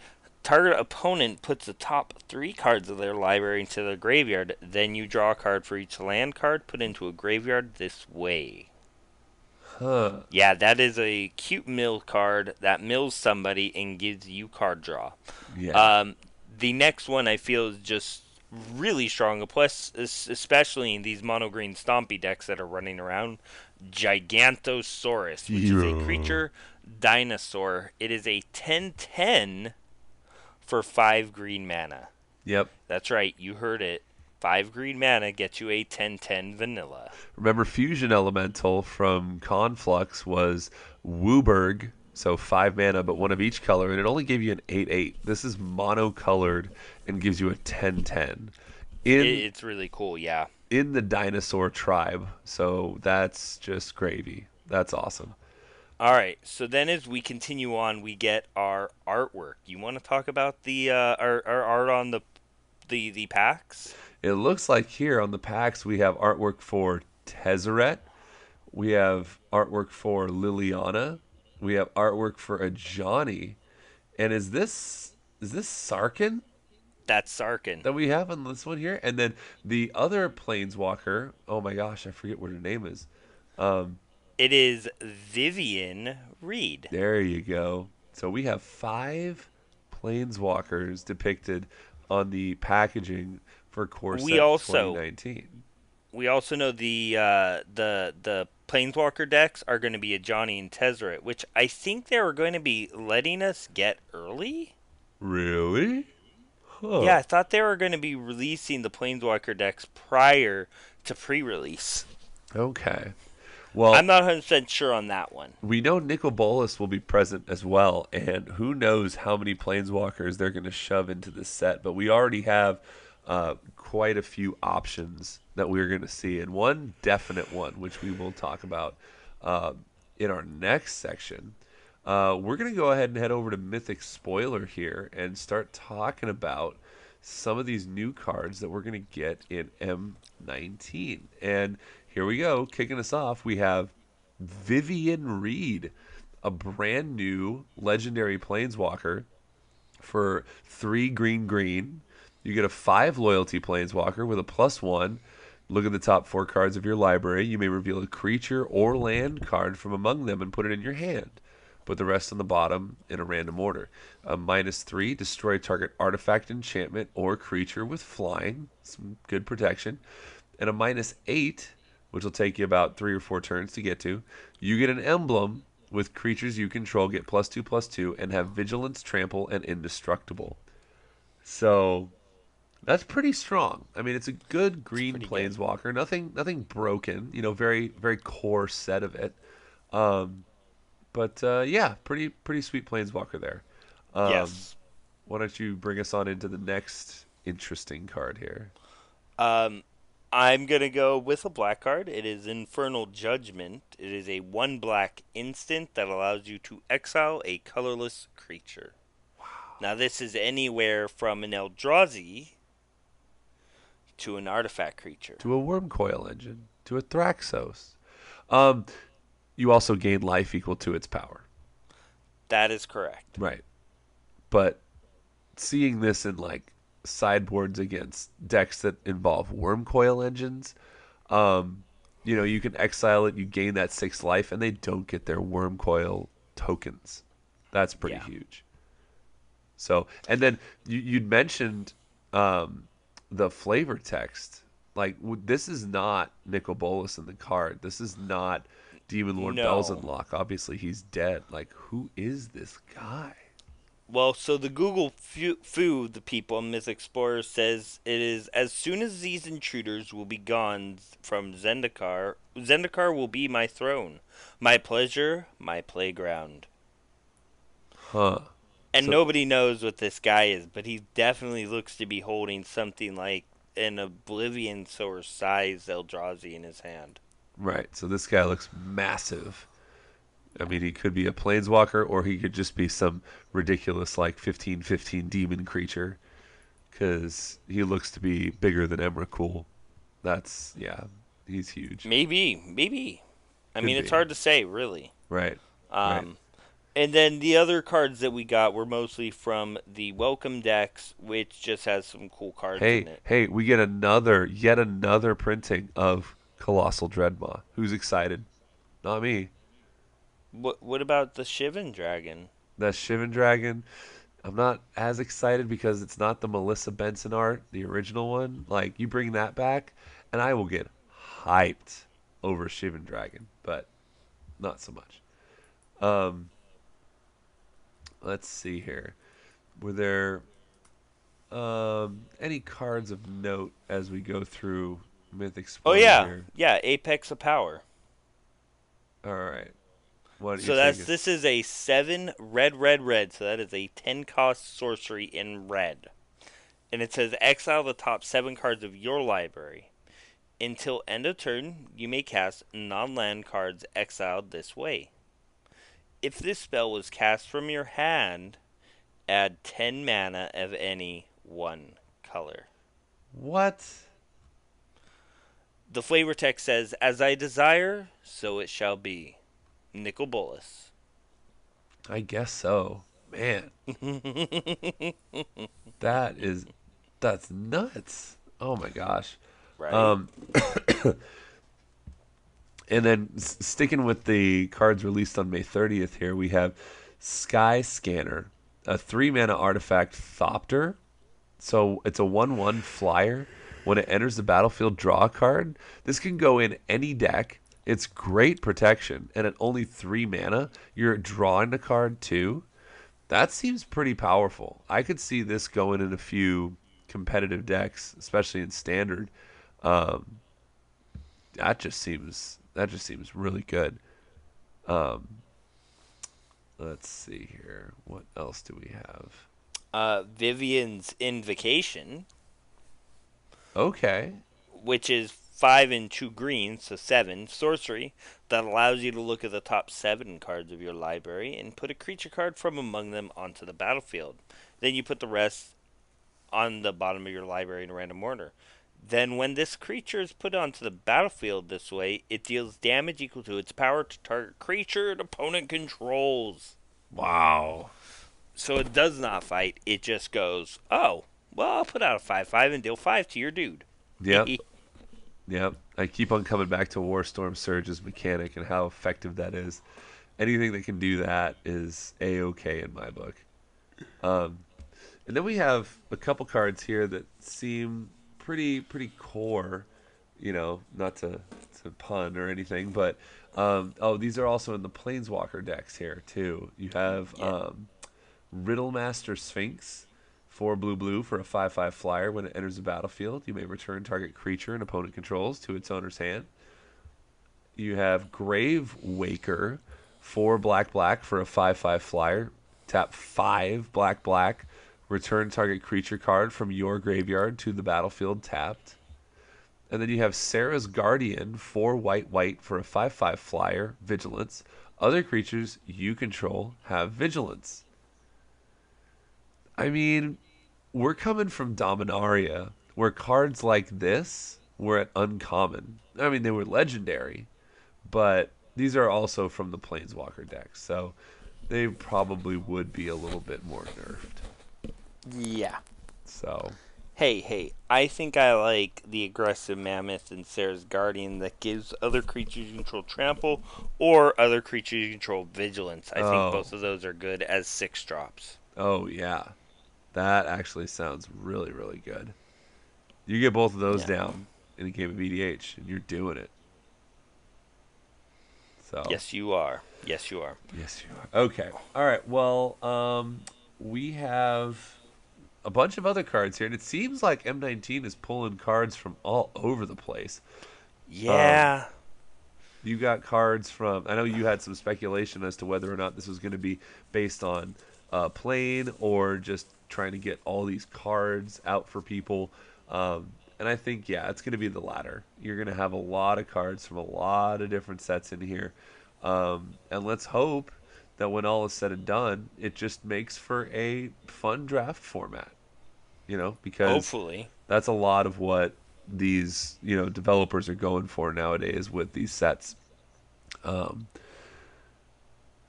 Target opponent puts the top 3 cards of their library into their graveyard. Then you draw a card for each land card put into a graveyard this way. Huh. Yeah, that is a cute mill card that mills somebody and gives you card draw. Yeah. The next one I feel is just really strong, plus especially in these mono green stompy decks that are running around. Gigantosaurus, which is a creature dinosaur. It is a 10/10 for 5 green mana. Yep. That's right, you heard it. 5 green mana gets you a 10/10 vanilla. Remember, Fusion Elemental from Conflux was Wooburg, so 5 mana, but 1 of each color, and it only gave you an 8/8. This is mono-colored and gives you a 10/10. It's really cool, yeah. In the dinosaur tribe, so that's just gravy. That's awesome. All right. So then, as we continue on, we get our artwork. You want to talk about the our art on the packs? It looks like here on the packs we have artwork for Tezzeret, we have artwork for Liliana, we have artwork for a Johnny, and is this Sarkin That's Sarkin. that we have on this one here? And then the other Planeswalker, oh my gosh, I forget what her name is. Um, It is Vivian Reed. there you go. So we have 5 Planeswalkers depicted on the packaging for Core We Set also 2019. we also know the Planeswalker decks are going to be a Johnny and Tezzeret, which I think they were going to be letting us get early. Really? Huh. Yeah, I thought they were going to be releasing the Planeswalker decks prior to pre-release. Okay. Well, I'm not 100% sure on that one. we know Nicol Bolas will be present as well, and who knows how many Planeswalkers they're going to shove into this set. But we already have quite a few options that we're going to see, and one definite one, which we will talk about uh, in our next section. We're going to go ahead and head over to Mythic Spoiler here and start talking about some of these new cards that we're going to get in M19. And here we go. Kicking us off, we have Vivian Reed, a brand new legendary planeswalker for 3 green green. You get a 5 loyalty planeswalker with a +1. Look at the top 4 cards of your library. You may reveal a creature or land card from among them and put it in your hand. Put the rest on the bottom in a random order. A -3, destroy target artifact, enchantment, or creature with flying. Some good protection. And a -8, which will take you about 3 or 4 turns to get to. You get an emblem with creatures you control, get +2/+2, and have vigilance, trample, and indestructible. So that's pretty strong. I mean, it's a good green pretty good. planeswalker. Nothing broken. Very very core set of it. Um, but yeah, pretty sweet planeswalker there. Um, Yes. why don't you bring us on into the next interesting card here? Um, I'm going to go with a black card. It is Infernal Judgment. It is a 1 black instant that allows you to exile a colorless creature. Now, this is anywhere from an Eldrazi to an artifact creature. To a Wormcoil engine. To a Thraxos. Um, you also gain life equal to its power. That is correct. Right. But seeing this in like sideboards against decks that involve Wormcoil engines, you can exile it, you gain that 6 life, and they don't get their Wormcoil tokens. That's pretty Yeah. huge. So, and then you'd mentioned the flavor text. Like, this is not Nicol Bolas in the card. This is not Demon Lord No. Belzenlock. Obviously, he's dead. Like, who is this guy? Well, so the Google Fu, the people in Mythic Explorer, says it is as soon as these intruders will be gone from Zendikar, Zendikar will be my throne, my pleasure, my playground. Huh. And So- nobody knows what this guy is, but he definitely looks to be holding something like an Oblivion Source size Eldrazi in his hand. Right. So this guy looks massive. I mean, he could be a planeswalker, or he could just be some ridiculous, like, 15/15 demon creature. Because he looks to be bigger than Emrakul. Yeah, he's huge. Maybe. I Could mean, it's be. hard to say, really. Right. Um, And then the other cards that we got were mostly from the Welcome decks, which just has some cool cards in it. Hey, we get yet another printing of Colossal Dreadmaw. Who's excited? Not me. What about the Shivan Dragon? That Shivan Dragon, I'm not as excited because it's not the Melissa Benson art, the original one. Like, you bring that back, and I will get hyped over Shivan Dragon, but not so much. Let's see here. Were there any cards of note as we go through Mythic Oh Spoiler yeah, here? yeah, Apex of Power. All right. What do So you think? this is a 7 red. So that is a 10 cost sorcery in red. And it says exile the top 7 cards of your library. Until end of turn, you may cast non-land cards exiled this way. If this spell was cast from your hand, add 10 mana of any one color. What? The flavor text says, "As I desire, so it shall be." Nicol Bolas. I guess so. Man. That's nuts. Oh my gosh. Right? And then sticking with the cards released on May 30th here, we have Sky Scanner, a 3-mana artifact Thopter. So it's a 1/1 flyer. When it enters the battlefield, draw a card. This can go in any deck. It's great protection. And at only 3 mana, you're drawing a card too. That seems pretty powerful. I could see this going in a few competitive decks, especially in Standard. That just seems really good. Let's see here. What else do we have? Vivian's Invocation. Okay. Which is 5 and 2 green, so 7 sorcery that allows you to look at the top 7 cards of your library and put a creature card from among them onto the battlefield. Then you put the rest on the bottom of your library in a random order. Then when this creature is put onto the battlefield this way, it deals damage equal to its power to target creature an opponent controls. Wow. So it does not fight, it just goes, oh, well, I'll put out a 5/5 and deal 5 to your dude. Yep. Yep. I keep on coming back to Warstorm Surge's mechanic and how effective that is. Anything that can do that is A-okay in my book. And then we have a couple cards here that seem pretty core, not to pun or anything, but these are also in the Planeswalker decks here too. You have Riddlemaster Sphinx, 4 blue for a 5/5 flyer. When it enters the battlefield, you may return target creature an opponent controls to its owner's hand. You have Grave Waker, 4 black for a 5/5 flyer. Tap 5 black. Return target creature card from your graveyard to the battlefield tapped. And then you have Sarah's Guardian, 4 white for a 5/5 flyer, vigilance. Other creatures you control have vigilance. I mean, we're coming from Dominaria, where cards like this were at uncommon. I mean, they were legendary, but these are also from the Planeswalker decks, so they probably would be a little bit more nerfed. Yeah. So. Hey, I think I like the aggressive Mammoth and Sarah's Guardian that gives other creatures you control trample or other creatures you control vigilance. I think both of those are good as 6 drops. Oh, yeah. That actually sounds really, really good. You get both of those down in a game of EDH, and you're doing it. So. Yes, you are. Okay. All right. Well, we have a bunch of other cards here, and it seems like M19 is pulling cards from all over the place. Yeah. You got cards from... I know you had some speculation as to whether or not this was going to be based on plane or just trying to get all these cards out for people. And I think, it's going to be the latter. You're going to have a lot of cards from a lot of different sets in here. And let's hope that when all is said and done, it just makes for a fun draft format. Because hopefully that's a lot of what these, developers are going for nowadays with these sets.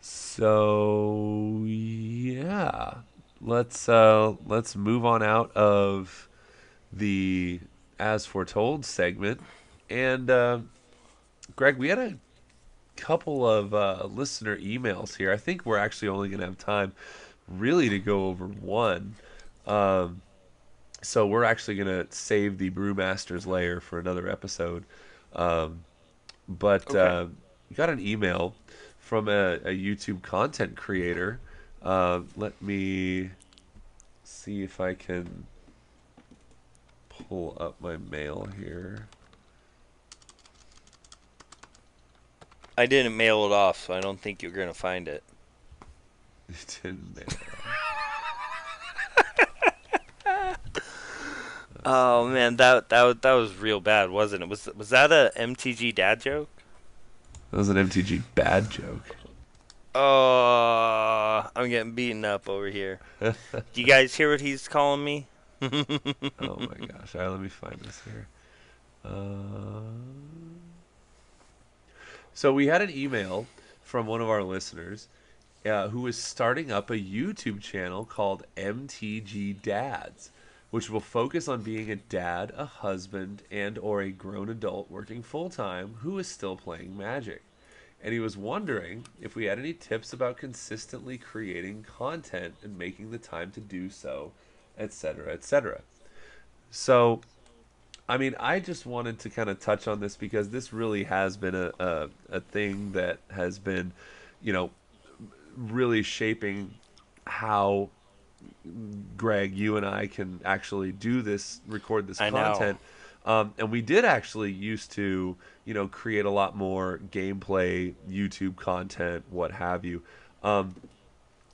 So yeah, let's move on out of the As Foretold segment. And Greg, we had a couple of listener emails here. I think we're actually only going to have time really to go over one. So we're actually going to save the Brewmaster's Lair for another episode. But we got an email from a YouTube content creator. Let me see if I can pull up my mail here. I didn't mail it off, so I don't think you're going to find it. You didn't mail it off. Oh man, that was real bad, wasn't it? Was that a MTG dad joke? That was an MTG bad joke. Oh, I'm getting beaten up over here. Do you guys hear what he's calling me? Oh my gosh. All right, let me find this here. So we had an email from one of our listeners who is starting up a YouTube channel called MTG Dads, which will focus on being a dad, a husband, and or a grown adult working full-time who is still playing Magic. And he was wondering if we had any tips about consistently creating content and making the time to do so, etc., etc. So, I mean, I just wanted to kind of touch on this because this really has been a thing that has been, you know, really shaping how Greg, you and I can actually do this, record this I know. content. And we did actually used to, create a lot more gameplay, YouTube content, what have you. Um,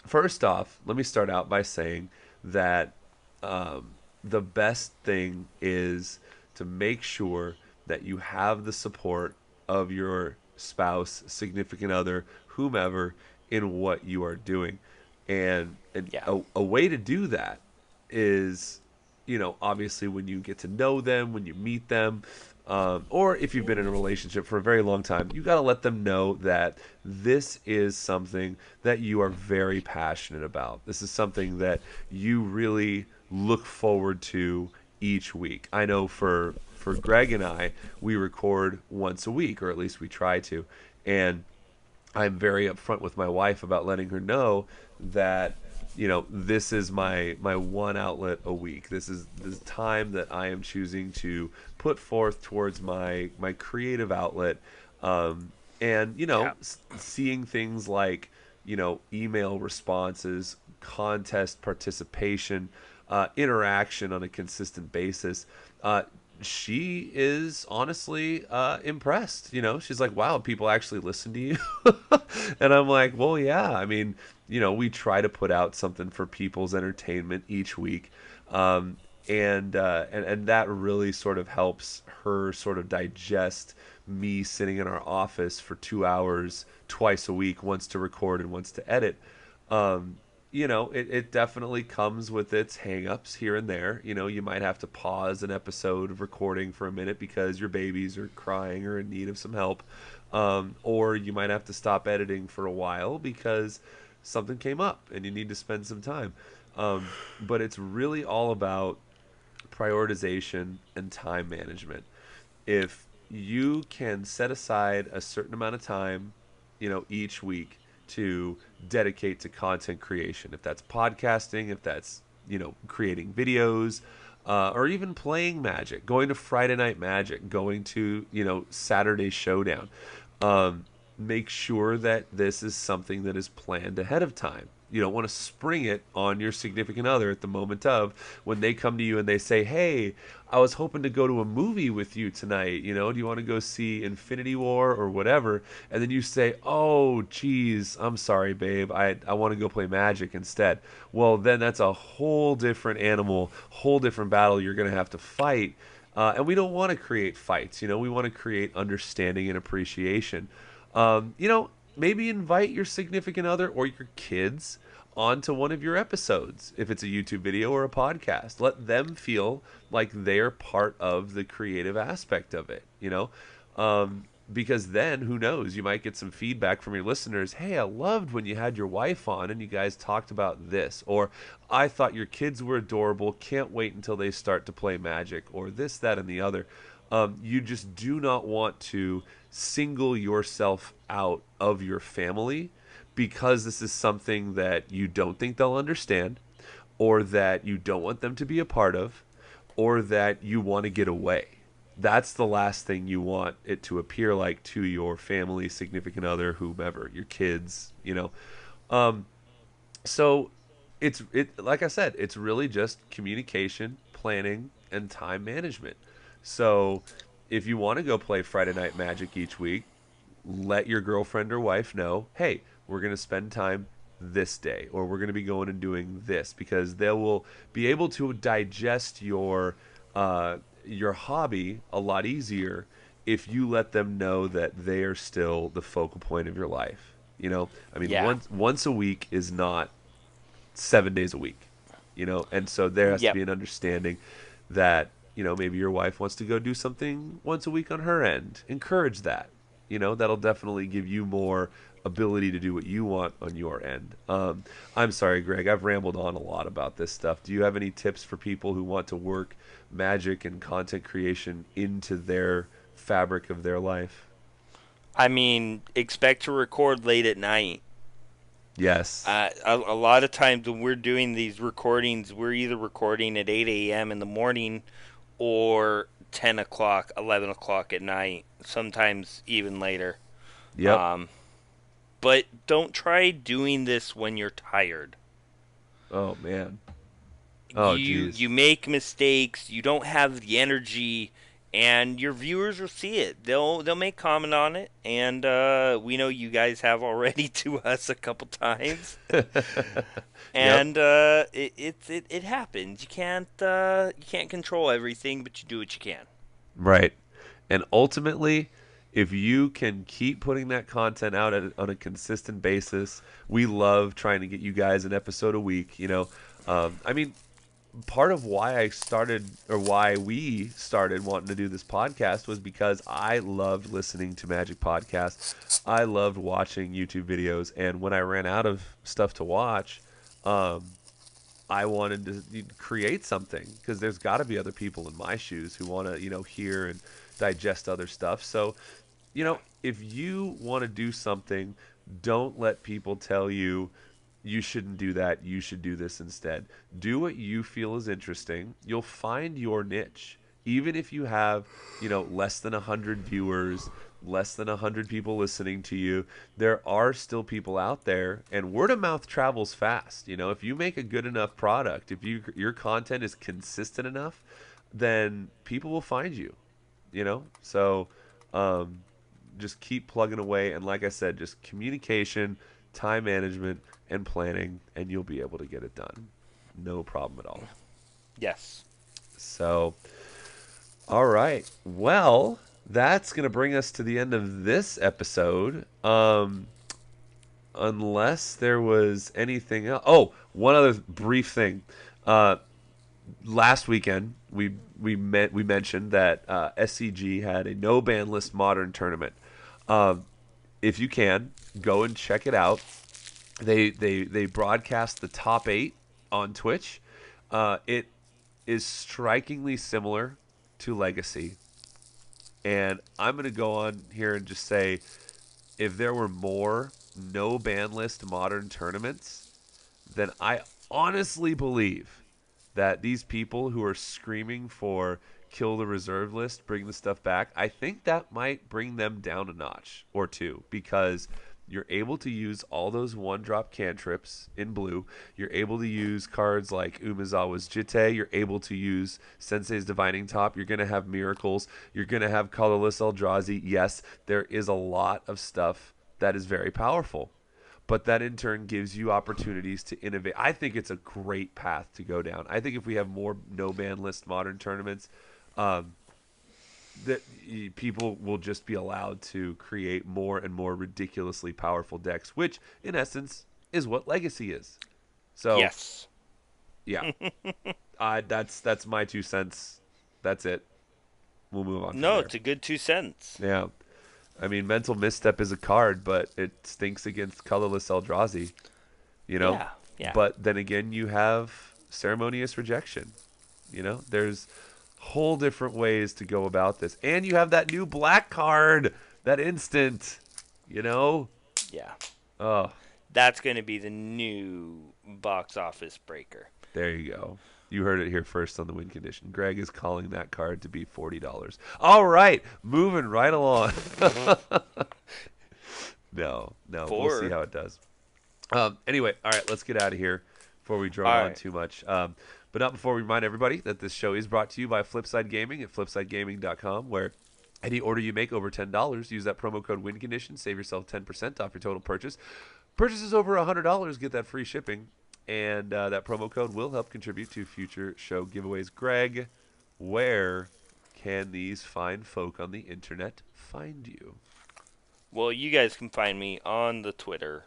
First off, let me start out by saying that the best thing is to make sure that you have the support of your spouse, significant other, whomever, in what you are doing. And Yeah. a way to do that is, obviously when you get to know them, when you meet them, or if you've been in a relationship for a very long time, you got to let them know that this is something that you are very passionate about. This is something that you really look forward to each week. I know for Greg and I, we record once a week, or at least we try to, and I'm very upfront with my wife about letting her know that this is my one outlet a week. This is the time that I am choosing to put forth towards my creative outlet, and Yeah. seeing things like email responses, contest participation, interaction on a consistent basis. She is honestly impressed. She's like, wow, people actually listen to you. And I'm like, well, yeah. I mean, we try to put out something for people's entertainment each week. And that really sort of helps her sort of digest me sitting in our office for 2 hours twice a week, once to record and once to edit. um, it definitely comes with its hangups here and there. You might have to pause an episode of recording for a minute because your babies are crying or in need of some help. Or you might have to stop editing for a while because something came up and you need to spend some time. But it's really all about prioritization and time management. If you can set aside a certain amount of time, each week to dedicate to content creation, if that's podcasting, if that's, creating videos, or even playing Magic, going to Friday Night Magic, going to, Saturday Showdown, make sure that this is something that is planned ahead of time. You don't want to spring it on your significant other at the moment of when they come to you and they say, hey, I was hoping to go to a movie with you tonight. Do you want to go see Infinity War or whatever? And then you say, oh, geez, I'm sorry, babe. I want to go play Magic instead. Well, then that's a whole different animal, whole different battle you're going to have to fight. And we don't want to create fights. We want to create understanding and appreciation. Maybe invite your significant other or your kids onto one of your episodes. If it's a YouTube video or a podcast, let them feel like they're part of the creative aspect of it. Because then who knows, you might get some feedback from your listeners. Hey, I loved when you had your wife on and you guys talked about this, or I thought your kids were adorable, can't wait until they start to play Magic, or this, that, and the other. You just do not want to single yourself out of your family because this is something that you don't think they'll understand, or that you don't want them to be a part of, or that you want to get away. That's the last thing you want it to appear like to your family, significant other, whomever, your kids. Um, so it like I said, it's really just communication, planning, and time management. So if you want to go play Friday Night Magic each week, let your girlfriend or wife know, hey, we're going to spend time this day, or we're going to be going and doing this, because they will be able to digest your hobby a lot easier if you let them know that they are still the focal point of your life. I mean, Yeah. once a week is not 7 days a week, and so there has to Yep. be an understanding that maybe your wife wants to go do something once a week on her end. Encourage that. That'll definitely give you more ability to do what you want on your end. I'm sorry, Greg, I've rambled on a lot about this stuff. Do you have any tips for people who want to work magic and content creation into their fabric of their life? I mean, expect to record late at night. Yes. A lot of times when we're doing these recordings, we're either recording at 8 a.m. in the morning or 10 o'clock, 11 o'clock at night, sometimes even later. Yep. Um, but don't try doing this when you're tired. Oh man. Oh You geez. make mistakes, you don't have the energy, and your viewers will see it. They'll make comment on it, and we know you guys have already to us a couple times. Yep. And it happens. You can't control everything, but you do what you can. Right. And ultimately, if you can keep putting that content out on a consistent basis, we love trying to get you guys an episode a week. I mean, part of why I started, or why we started wanting to do this podcast, was because I loved listening to Magic podcasts. I loved watching YouTube videos, and when I ran out of stuff to watch, um, I wanted to create something, because there's got to be other people in my shoes who want to, hear and digest other stuff. So, if you want to do something, don't let people tell you you shouldn't do that. You should do this instead. Do what you feel is interesting. You'll find your niche. Even if you have, less than 100 viewers, less than 100 people listening to you, there are still people out there, and word of mouth travels fast. If you make a good enough product, if your content is consistent enough, then people will find you. So just keep plugging away, and like I said, just communication, time management, and planning, and you'll be able to get it done. No problem at all. Yes. So, all right. Well, that's going to bring us to the end of this episode. Unless there was anything else. Oh, one other brief thing. Last weekend, we mentioned that SCG had a no ban list modern tournament. If you can, go and check it out. They broadcast the top 8 on Twitch. It is strikingly similar to Legacy, and I'm going to go on here and just say, if there were more no ban list modern tournaments, then I honestly believe that these people who are screaming for kill the reserve list, bring the stuff back, I think that might bring them down a notch or two, because you're able to use all those one-drop cantrips in blue. You're able to use cards like Umezawa's Jitte. You're able to use Sensei's Divining Top. You're going to have Miracles. You're going to have Colorless Eldrazi. Yes, there is a lot of stuff that is very powerful, but that in turn gives you opportunities to innovate. I think it's a great path to go down. I think if we have more no-ban list modern tournaments, that people will just be allowed to create more and more ridiculously powerful decks, which in essence is what Legacy is. So Yes. yeah, that's my 2 cents. That's it. We'll move on. No, from it's a good 2 cents. there. Yeah, I mean, Mental Misstep is a card, but it stinks against Colorless Eldrazi. Yeah. Yeah. But then again, you have Ceremonious Rejection. There's whole different ways to go about this, and you have that new black card, that instant. Yeah. Oh, That's going to be the new box office breaker. there you go. You heard it here first on the win condition. Greg is calling that card to be $40. All right, moving right along. No, we'll see how it does. Anyway, all right, let's get out of here before we drone on too much. But not before we remind everybody that this show is brought to you by Flipside Gaming at flipsidegaming.com, where any order you make over $10, use that promo code WINCONDITION, save yourself 10% off your total purchase. Purchases over $100, get that free shipping, and that promo code will help contribute to future show giveaways. Greg, where can these fine folk on the internet find you? Well, you guys can find me on the Twitter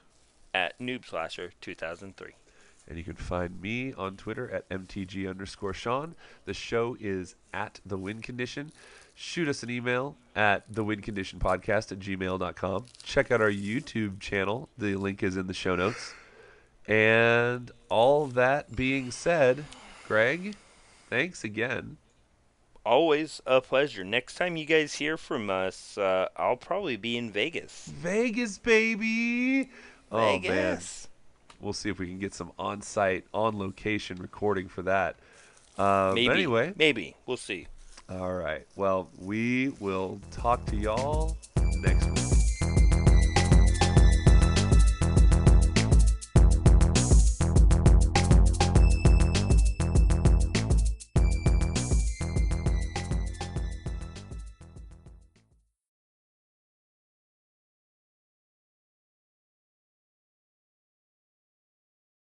at NoobSlasher2003. And you can find me on Twitter at MTG_Sean. The show is at The Win Condition. Shoot us an email at thewinconditionpodcast@gmail.com. Check out our YouTube channel. The link is in the show notes. And all that being said, Greg, thanks again. Always a pleasure. Next time you guys hear from us, I'll probably be in Vegas. Vegas, baby! Oh, Vegas. Man. We'll see if we can get some on-site, on-location recording for that. Maybe. But anyway. Maybe. We'll see. All right. Well, we will talk to y'all next week.